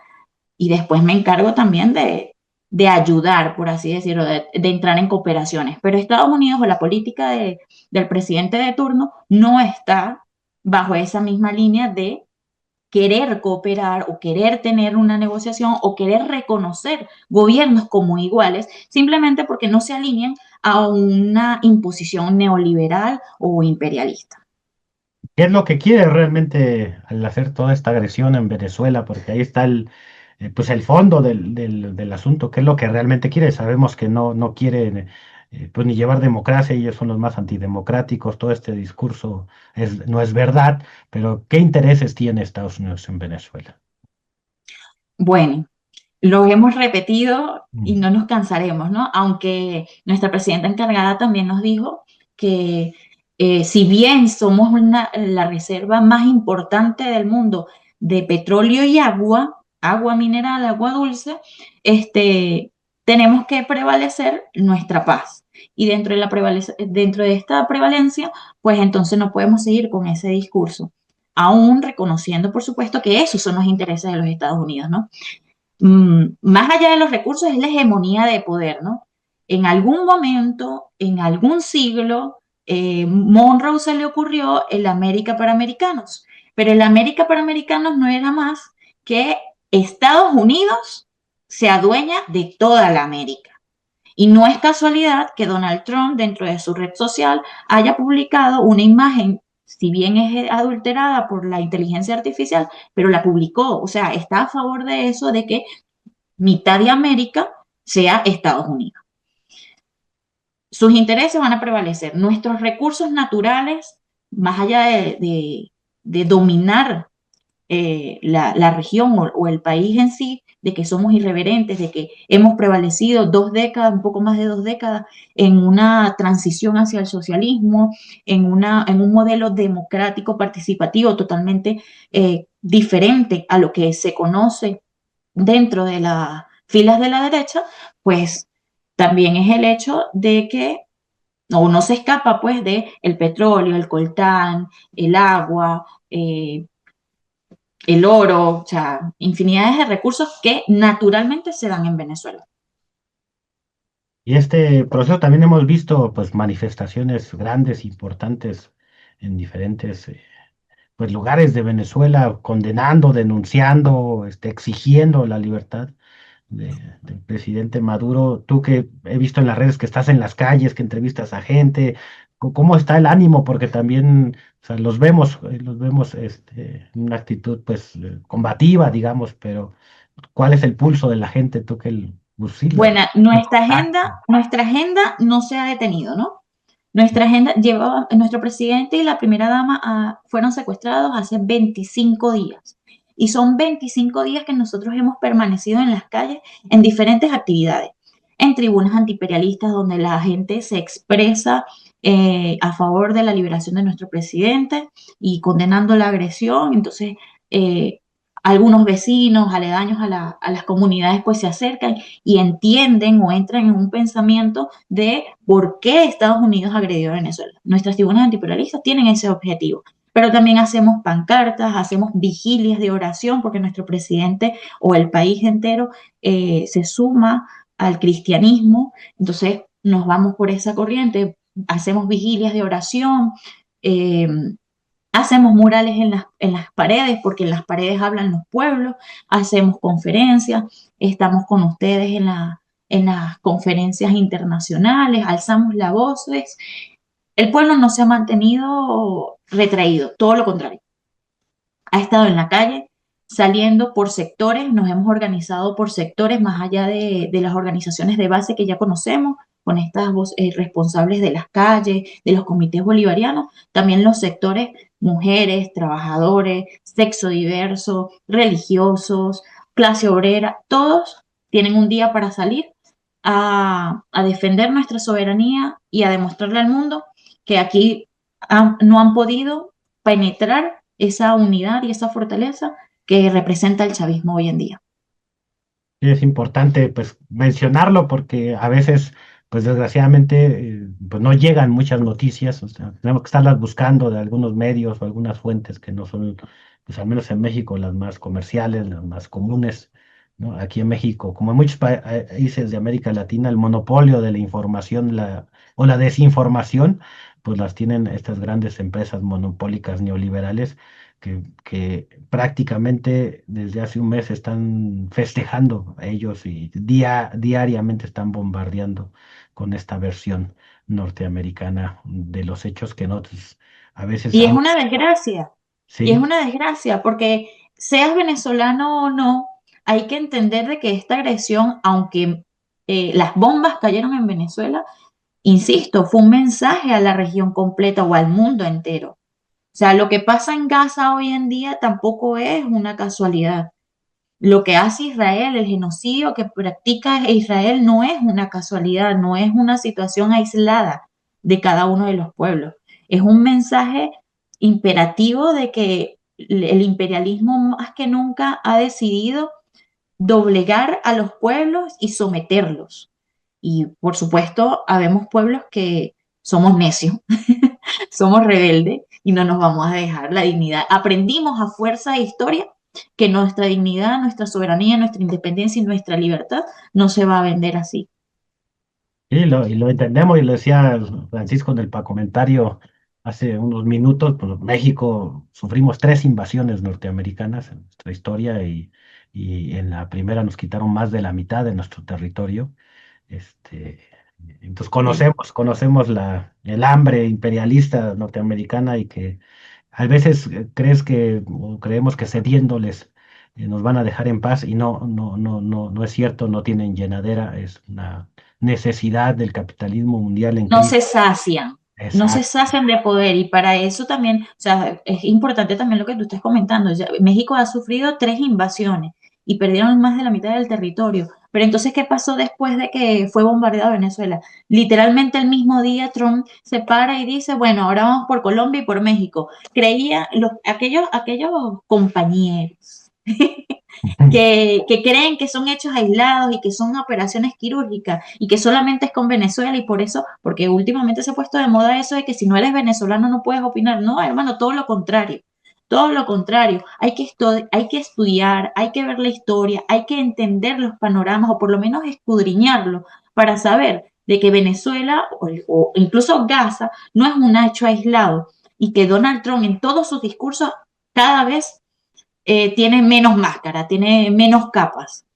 y después me encargo también de ayudar, por así decirlo, de entrar en cooperaciones. Pero Estados Unidos o la política del presidente de turno no está bajo esa misma línea de querer cooperar o querer tener una negociación o querer reconocer gobiernos como iguales, simplemente porque no se alinean a una imposición neoliberal o imperialista. ¿qué es lo que quiere realmente al hacer toda esta agresión en Venezuela? Porque ahí está pues el fondo del asunto. ¿Qué es lo que realmente quiere? Sabemos que no quiere pues ni llevar democracia, ellos son los más antidemocráticos, todo este discurso no es verdad, pero ¿qué intereses tiene Estados Unidos en Venezuela? Bueno, lo hemos repetido y Mm. no nos cansaremos, ¿no? Aunque nuestra presidenta encargada también nos dijo que si bien somos la reserva más importante del mundo de petróleo y agua, agua mineral, agua dulce, tenemos que prevalecer nuestra paz. Y dentro de esta prevalencia, pues entonces no podemos seguir con ese discurso, aún reconociendo, por supuesto, que esos son los intereses de los Estados Unidos, ¿no? Más allá de los recursos es la hegemonía de poder, ¿no? En algún momento, en algún siglo, Monroe se le ocurrió el América para americanos, pero el América para americanos no era más que Estados Unidos se adueña de toda la América. Y no es casualidad que Donald Trump, dentro de su red social, haya publicado una imagen, si bien es adulterada por la inteligencia artificial, pero la publicó. O sea, está a favor de eso, de que mitad de América sea Estados Unidos. Sus intereses van a prevalecer. Nuestros recursos naturales, más allá de dominar la región o el país en sí, de que somos irreverentes, de que hemos prevalecido 2 décadas, un poco más de 2 décadas, en una transición hacia el socialismo, en un modelo democrático participativo totalmente diferente a lo que se conoce dentro de las filas de la derecha, pues también es el hecho de que no se escapa pues de el petróleo, el coltán, el agua, el oro, o sea, infinidades de recursos que naturalmente se dan en Venezuela. Y este proceso también hemos visto pues manifestaciones grandes, importantes en diferentes pues lugares de Venezuela, condenando, denunciando, exigiendo la libertad del presidente Maduro. Tú que he visto en las redes que estás en las calles, que entrevistas a gente, ¿cómo está el ánimo? Porque también, o sea, los vemos en una actitud pues combativa, digamos, pero ¿cuál es el pulso de la gente? Tú que pues, sí, Bueno, nuestra agenda no se ha detenido, ¿no? Nuestra agenda llevaba, nuestro presidente y la primera dama fueron secuestrados hace 25 días. Y son 25 días que nosotros hemos permanecido en las calles en diferentes actividades, en tribunas antiimperialistas donde la gente se expresa a favor de la liberación de nuestro presidente y condenando la agresión. Entonces, algunos vecinos aledaños a las comunidades pues se acercan y entienden o entran en un pensamiento de por qué Estados Unidos agredió a Venezuela. Nuestras tribunas antiimperialistas tienen ese objetivo, pero también hacemos pancartas, hacemos vigilias de oración, porque nuestro presidente o el país entero se suma al cristianismo, entonces nos vamos por esa corriente, hacemos vigilias de oración, eh, hacemos murales en las paredes, porque en las paredes hablan los pueblos, hacemos conferencias, estamos con ustedes en las conferencias internacionales, alzamos la voz. El pueblo no se ha mantenido retraído, todo lo contrario. Ha estado en la calle, saliendo por sectores, nos hemos organizado por sectores más allá de las organizaciones de base que ya conocemos, con estas responsables de las calles, de los comités bolivarianos, también los sectores mujeres, trabajadores, sexo diverso, religiosos, clase obrera, todos tienen un día para salir a defender nuestra soberanía y a demostrarle al mundo que aquí no han podido penetrar esa unidad y esa fortaleza que representa el chavismo hoy en día. Sí, es importante pues mencionarlo porque a veces pues desgraciadamente pues no llegan muchas noticias, o sea, tenemos que estarlas buscando de algunos medios o algunas fuentes que no son, pues al menos en México, las más comerciales, las más comunes, ¿no? Aquí en México, como en muchos países de América Latina, el monopolio de la información o la desinformación, pues las tienen estas grandes empresas monopólicas neoliberales que prácticamente desde hace un mes están festejando a ellos y diariamente están bombardeando con esta versión norteamericana de los hechos que nosotros a veces... Y es una desgracia, y es Sí, una desgracia, porque seas venezolano o no, hay que entender de que esta agresión, aunque las bombas cayeron en Venezuela, insisto, fue un mensaje a la región completa o al mundo entero. O sea, lo que pasa en Gaza hoy en día tampoco es una casualidad. Lo que hace Israel, el genocidio que practica Israel no es una casualidad, no es una situación aislada de cada uno de los pueblos. Es un mensaje imperativo de que el imperialismo más que nunca ha decidido doblegar a los pueblos y someterlos. Y por supuesto, habemos pueblos que somos necios, somos rebeldes y no nos vamos a dejar la dignidad. Aprendimos a fuerza de historia que nuestra dignidad, nuestra soberanía, nuestra independencia y nuestra libertad no se va a vender así. y lo entendemos y lo decía Francisco en el comentario hace unos minutos, pues México sufrimos 3 invasiones norteamericanas en nuestra historia y en la primera nos quitaron más de la mitad de nuestro territorio. Este, entonces Sí. conocemos el hambre imperialista norteamericana y que a veces o creemos que cediéndoles nos van a dejar en paz y no es cierto, no tienen llenadera, es una necesidad del capitalismo mundial en No crisis. se sacian, no se Exacto. sacian de poder y para eso también, o sea, es importante también lo que tú estás comentando. Ya, México ha sufrido 3 invasiones y perdieron más de la mitad del territorio. Pero entonces, ¿qué pasó después de que fue bombardeado Venezuela? Literalmente el mismo día Trump se para y dice, bueno, ahora vamos por Colombia y por México. Creía aquellos compañeros que creen que son hechos aislados y que son operaciones quirúrgicas y que solamente es con Venezuela y por eso, porque últimamente se ha puesto de moda eso de que si no eres venezolano no puedes opinar. No, hermano, todo lo contrario. Todo lo contrario, hay que estudiar, hay que ver la historia, hay que entender los panoramas o por lo menos escudriñarlo para saber de que Venezuela o incluso Gaza no es un hecho aislado y que Donald Trump en todos sus discursos cada vez tiene menos máscara, tiene menos capas.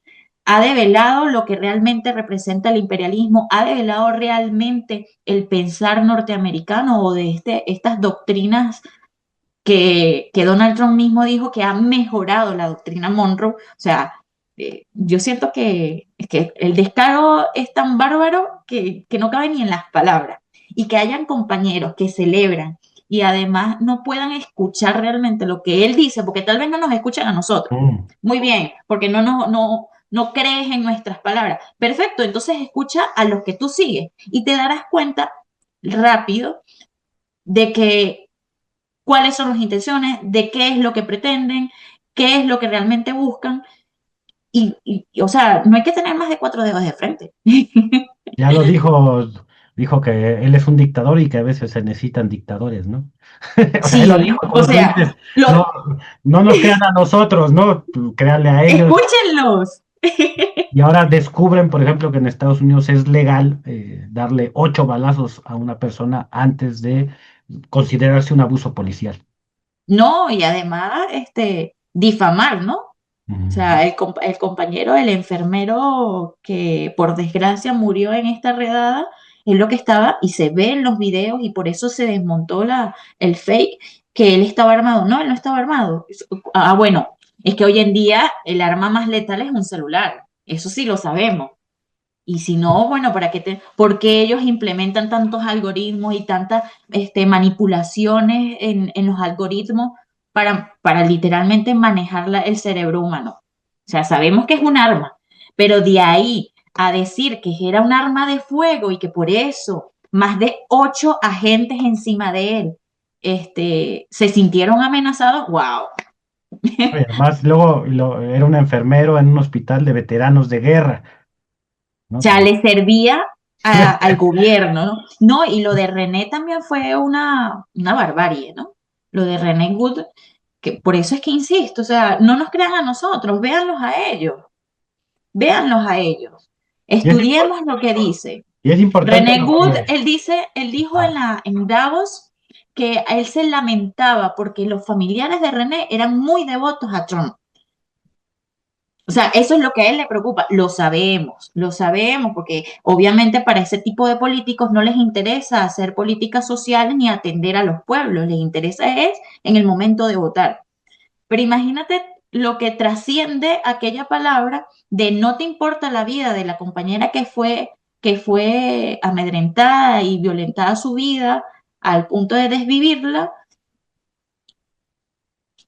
Ha develado lo que realmente representa el imperialismo, ha develado realmente el pensar norteamericano o de estas doctrinas que Donald Trump mismo dijo que ha mejorado la doctrina Monroe. O sea, yo siento que el descaro es tan bárbaro que no cabe ni en las palabras. Y que hayan compañeros que celebran y además no puedan escuchar realmente lo que él dice, porque tal vez no nos escuchan a nosotros. Mm. Muy bien, porque no crees en nuestras palabras. Perfecto, entonces escucha a los que tú sigues y te darás cuenta rápido de que cuáles son las intenciones, de qué es lo que pretenden, qué es lo que realmente buscan. O sea, no hay que tener más de 4 dedos de frente. Ya lo dijo que él es un dictador y que a veces se necesitan dictadores, ¿no? O sea, él lo dijo, Sí, o como tú sea, dices, no, no nos crean a nosotros, ¿no? Créanle a ellos. escúchenlos. Y ahora descubren, por ejemplo, que en Estados Unidos es legal darle 8 balazos a una persona antes de considerarse un abuso policial. No, y además, difamar, ¿no? O Ujú. sea, el compañero, el enfermero que por desgracia murió en esta redada, es lo que estaba, y se ve en los videos, y por eso se desmontó el fake, que él estaba armado. No, él no estaba armado. Bueno, es que hoy en día el arma más letal es un celular. Eso sí lo sabemos. Y si no, bueno, ¿por qué ellos implementan tantos algoritmos y tantas manipulaciones en los algoritmos para literalmente manejar el cerebro humano? O sea, sabemos que es un arma, pero de ahí a decir que era un arma de fuego y que por eso más de 8 agentes encima de él se sintieron amenazados, wow. Y además, luego era un enfermero en un hospital de veteranos de guerra, ¿no? Sea, le servía al gobierno, ¿no? No, y lo de René también fue una barbarie, ¿no? Lo de René Good, que por eso es que insisto, o sea, no nos crean a nosotros, véanlos a ellos, Y es, estudiemos lo que dice. y es importante René lo Good, que... él dijo Ah, en Davos que a él se lamentaba porque los familiares de René eran muy devotos a Trump. O sea, eso es lo que a él le preocupa. Lo sabemos, porque obviamente para ese tipo de políticos no les interesa hacer políticas sociales ni atender a los pueblos, les interesa es en el momento de votar. Pero imagínate lo que trasciende aquella palabra de no te importa la vida de la compañera que fue amedrentada y violentada su vida al punto de desvivirla,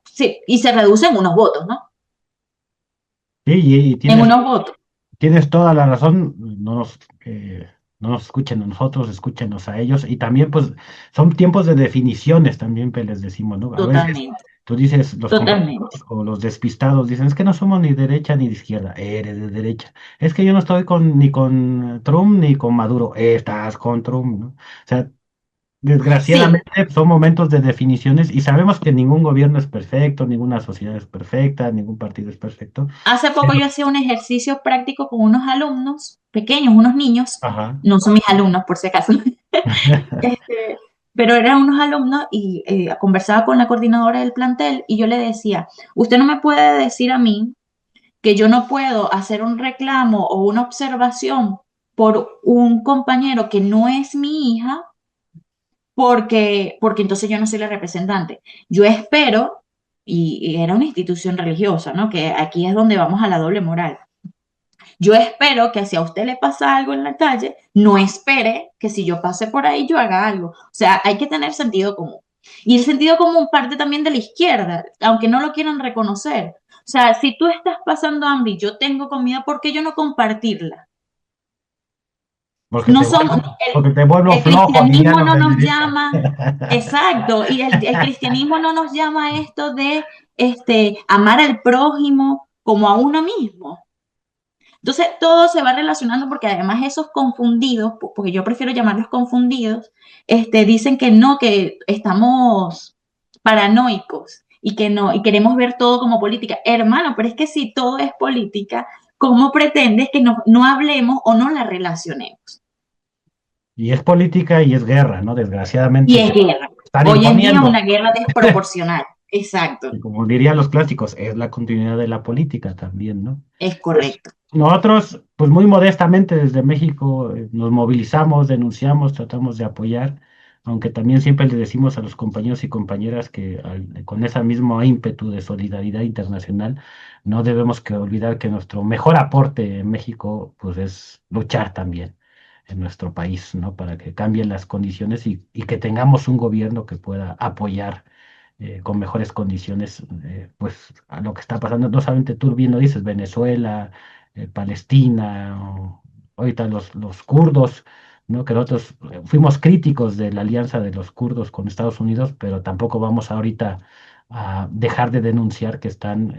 sí, y se reducen unos votos, ¿no? sí, y En tienes unos votos, Tienes toda la razón, no nos escuchen a nosotros, escúchenos a ellos. Y también, pues, son tiempos de definiciones también, que les decimos, ¿no? A veces totalmente, tú dices, los compañeros totalmente. o los despistados dicen, es que no somos ni derecha ni de izquierda, eres de derecha. Es que yo no estoy ni con Trump ni con Maduro, estás con Trump, ¿no? O sea, Sí, desgraciadamente son momentos de definiciones y sabemos que ningún gobierno es perfecto, ninguna sociedad es perfecta, ningún partido es perfecto. hace poco Pero- yo hacía un ejercicio práctico con unos alumnos pequeños, unos niños, Ajá. no son mis alumnos por si acaso, este, pero eran unos alumnos y conversaba con la coordinadora del plantel y yo le decía, usted no me puede decir a mí que yo no puedo hacer un reclamo o una observación por un compañero que no es mi hija, porque entonces yo no soy la representante. Yo espero, y era una institución religiosa, ¿no? Que aquí es donde vamos a la doble moral. Yo espero que si a usted le pasa algo en la calle, no espere que si yo pase por ahí yo haga algo. O sea, hay que tener sentido común. Y el sentido común parte también de la izquierda, aunque no lo quieran reconocer. O sea, si tú estás pasando hambre y yo tengo comida, ¿por qué yo no compartirla? Porque No te somos, vuelvo, porque te vuelvo el flojo, dirían cristianismo los no de nos derecha. llama, exacto, y el cristianismo no nos llama a esto de amar al prójimo como a uno mismo. Entonces, todo se va relacionando porque además esos confundidos, porque yo prefiero llamarlos confundidos, dicen que no, que estamos paranoicos y que no, y queremos ver todo como política. Hermano, pero es que si todo es política, ¿cómo pretendes que no hablemos o no la relacionemos? Y es política y es guerra, ¿no? Y Desgraciadamente es se guerra. están Hoy en día imponiendo. una guerra desproporcional. Exacto, Y como dirían los clásicos, es la continuidad de la política también, ¿no? es Pues correcto. nosotros, pues muy modestamente desde México nos movilizamos, denunciamos, tratamos de apoyar, aunque también siempre le decimos a los compañeros y compañeras que con ese mismo ímpetu de solidaridad internacional, no debemos que olvidar que nuestro mejor aporte en México, pues es luchar también en nuestro país, ¿no? Para que cambien las condiciones y que tengamos un gobierno que pueda apoyar con mejores condiciones, pues a lo que está pasando. No solamente tú bien lo dices, Venezuela, Palestina, ahorita los kurdos, ¿no? Que nosotros fuimos críticos de la alianza de los kurdos con Estados Unidos, pero tampoco vamos ahorita a dejar de denunciar que están,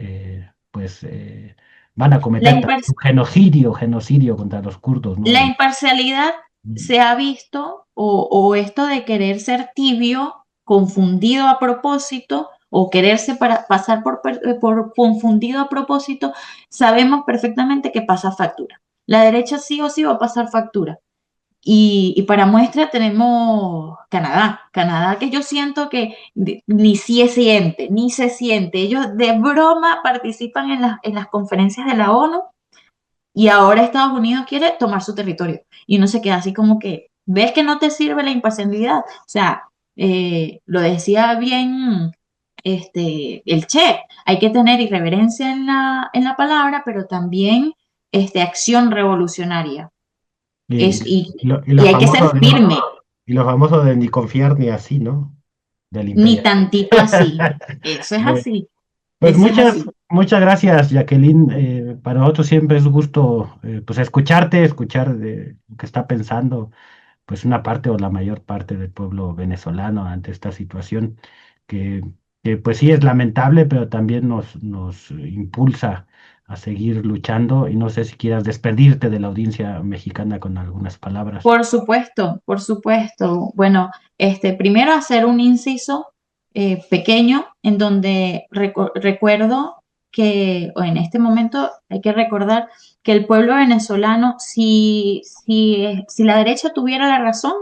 van a La, cometer impar- un genocidio contra los kurdos, ¿no? la imparcialidad se ha visto, o esto de querer ser tibio, confundido a propósito, o quererse pasar por confundido a propósito, sabemos perfectamente que pasa factura. La derecha sí o sí va a pasar factura. Y para muestra tenemos Canadá. Canadá que yo siento que ni se siente, ni se siente. Ellos de broma participan en las conferencias de la ONU y ahora Estados Unidos quiere tomar su territorio. Y uno se queda así como que, ¿ves que no te sirve la imparcialidad? O sea, lo decía bien el Che, hay que tener irreverencia en la palabra, pero también acción revolucionaria. Y, Es, y, y lo y hay que ser famoso de, firme, y lo famoso de ni confiar ni así, ¿no? Del ni imperio. tantito así. Eso es así, Pues eso es así. muchas gracias, Jacqueline. Para nosotros siempre es un gusto pues escucharte, escuchar de lo que está pensando pues una parte o la mayor parte del pueblo venezolano ante esta situación que, que pues sí es lamentable, pero también nos impulsa a seguir luchando y no sé si quieras despedirte de la audiencia mexicana con algunas palabras. Por supuesto, por supuesto. Bueno, primero hacer un inciso pequeño en donde recuerdo que, o en este momento hay que recordar que el pueblo venezolano, si la derecha tuviera la razón,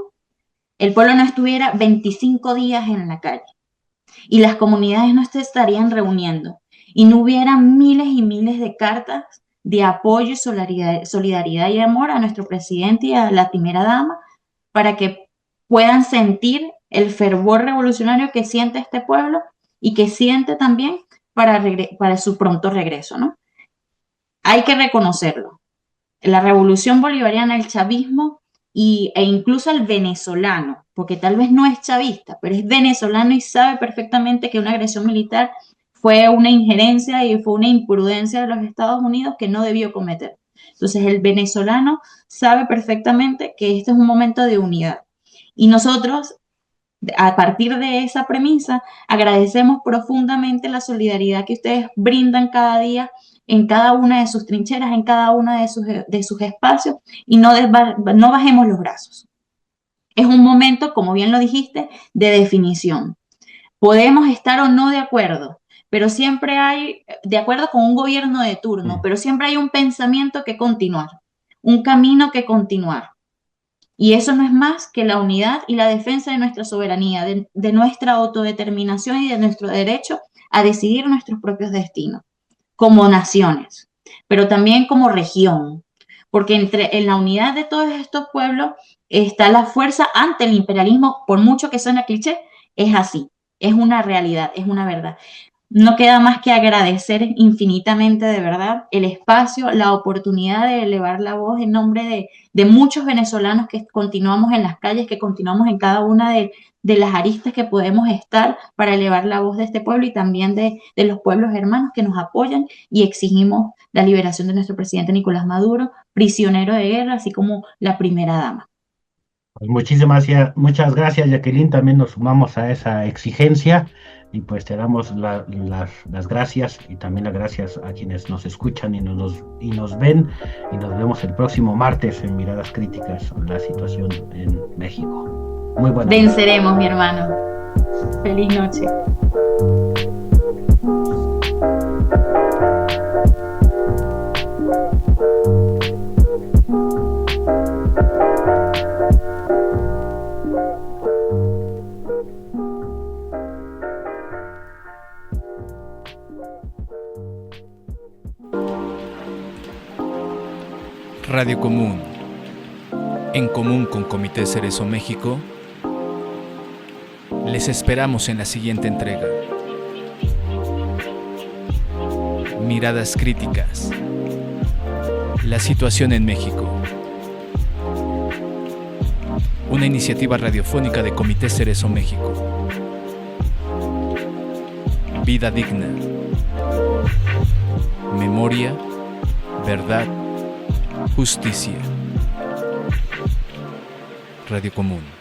el pueblo no estuviera 25 días en la calle y las comunidades no se estarían reuniendo y no hubiera miles y miles de cartas de apoyo y solidaridad y amor a nuestro presidente y a la primera dama para que puedan sentir el fervor revolucionario que siente este pueblo y que siente también para su pronto regreso, ¿no? Hay que reconocerlo. La revolución bolivariana, el chavismo e incluso el venezolano, porque tal vez no es chavista, pero es venezolano y sabe perfectamente que una agresión militar fue una injerencia y fue una imprudencia de los Estados Unidos que no debió cometer. Entonces el venezolano sabe perfectamente que este es un momento de unidad. Y nosotros, a partir de esa premisa, agradecemos profundamente la solidaridad que ustedes brindan cada día en cada una de sus trincheras, en cada uno de sus espacios y no bajemos los brazos. Es un momento, como bien lo dijiste, de definición. Podemos estar o no de acuerdo, pero siempre hay, de acuerdo con un gobierno de turno, pero siempre hay un pensamiento que continuar, un camino que continuar. Y eso no es más que la unidad y la defensa de nuestra soberanía, de nuestra autodeterminación y de nuestro derecho a decidir nuestros propios destinos, como naciones, pero también como región, porque en la unidad de todos estos pueblos está la fuerza ante el imperialismo, por mucho que suene cliché, es así, es una realidad, es una verdad. No queda más que agradecer infinitamente, de verdad, el espacio, la oportunidad de elevar la voz en nombre de muchos venezolanos que continuamos en las calles, que continuamos en cada una de las aristas que podemos estar para elevar la voz de este pueblo y también de los pueblos hermanos que nos apoyan y exigimos la liberación de nuestro presidente Nicolás Maduro, prisionero de guerra, así como la primera dama. Pues muchas gracias, Jacqueline. También nos sumamos a esa exigencia y pues te damos las gracias y también las gracias a quienes nos escuchan y nos ven, y nos vemos el próximo martes en Miradas Críticas sobre la situación en México. Muy buenas noches. Venceremos, mi hermano. Feliz noche. Radio Común, en común con Comité Cerezo México, les esperamos en la siguiente entrega. Miradas Críticas. La situación en México. Una iniciativa radiofónica de Comité Cerezo México. Vida digna. Memoria, verdad, justicia. Radio Común.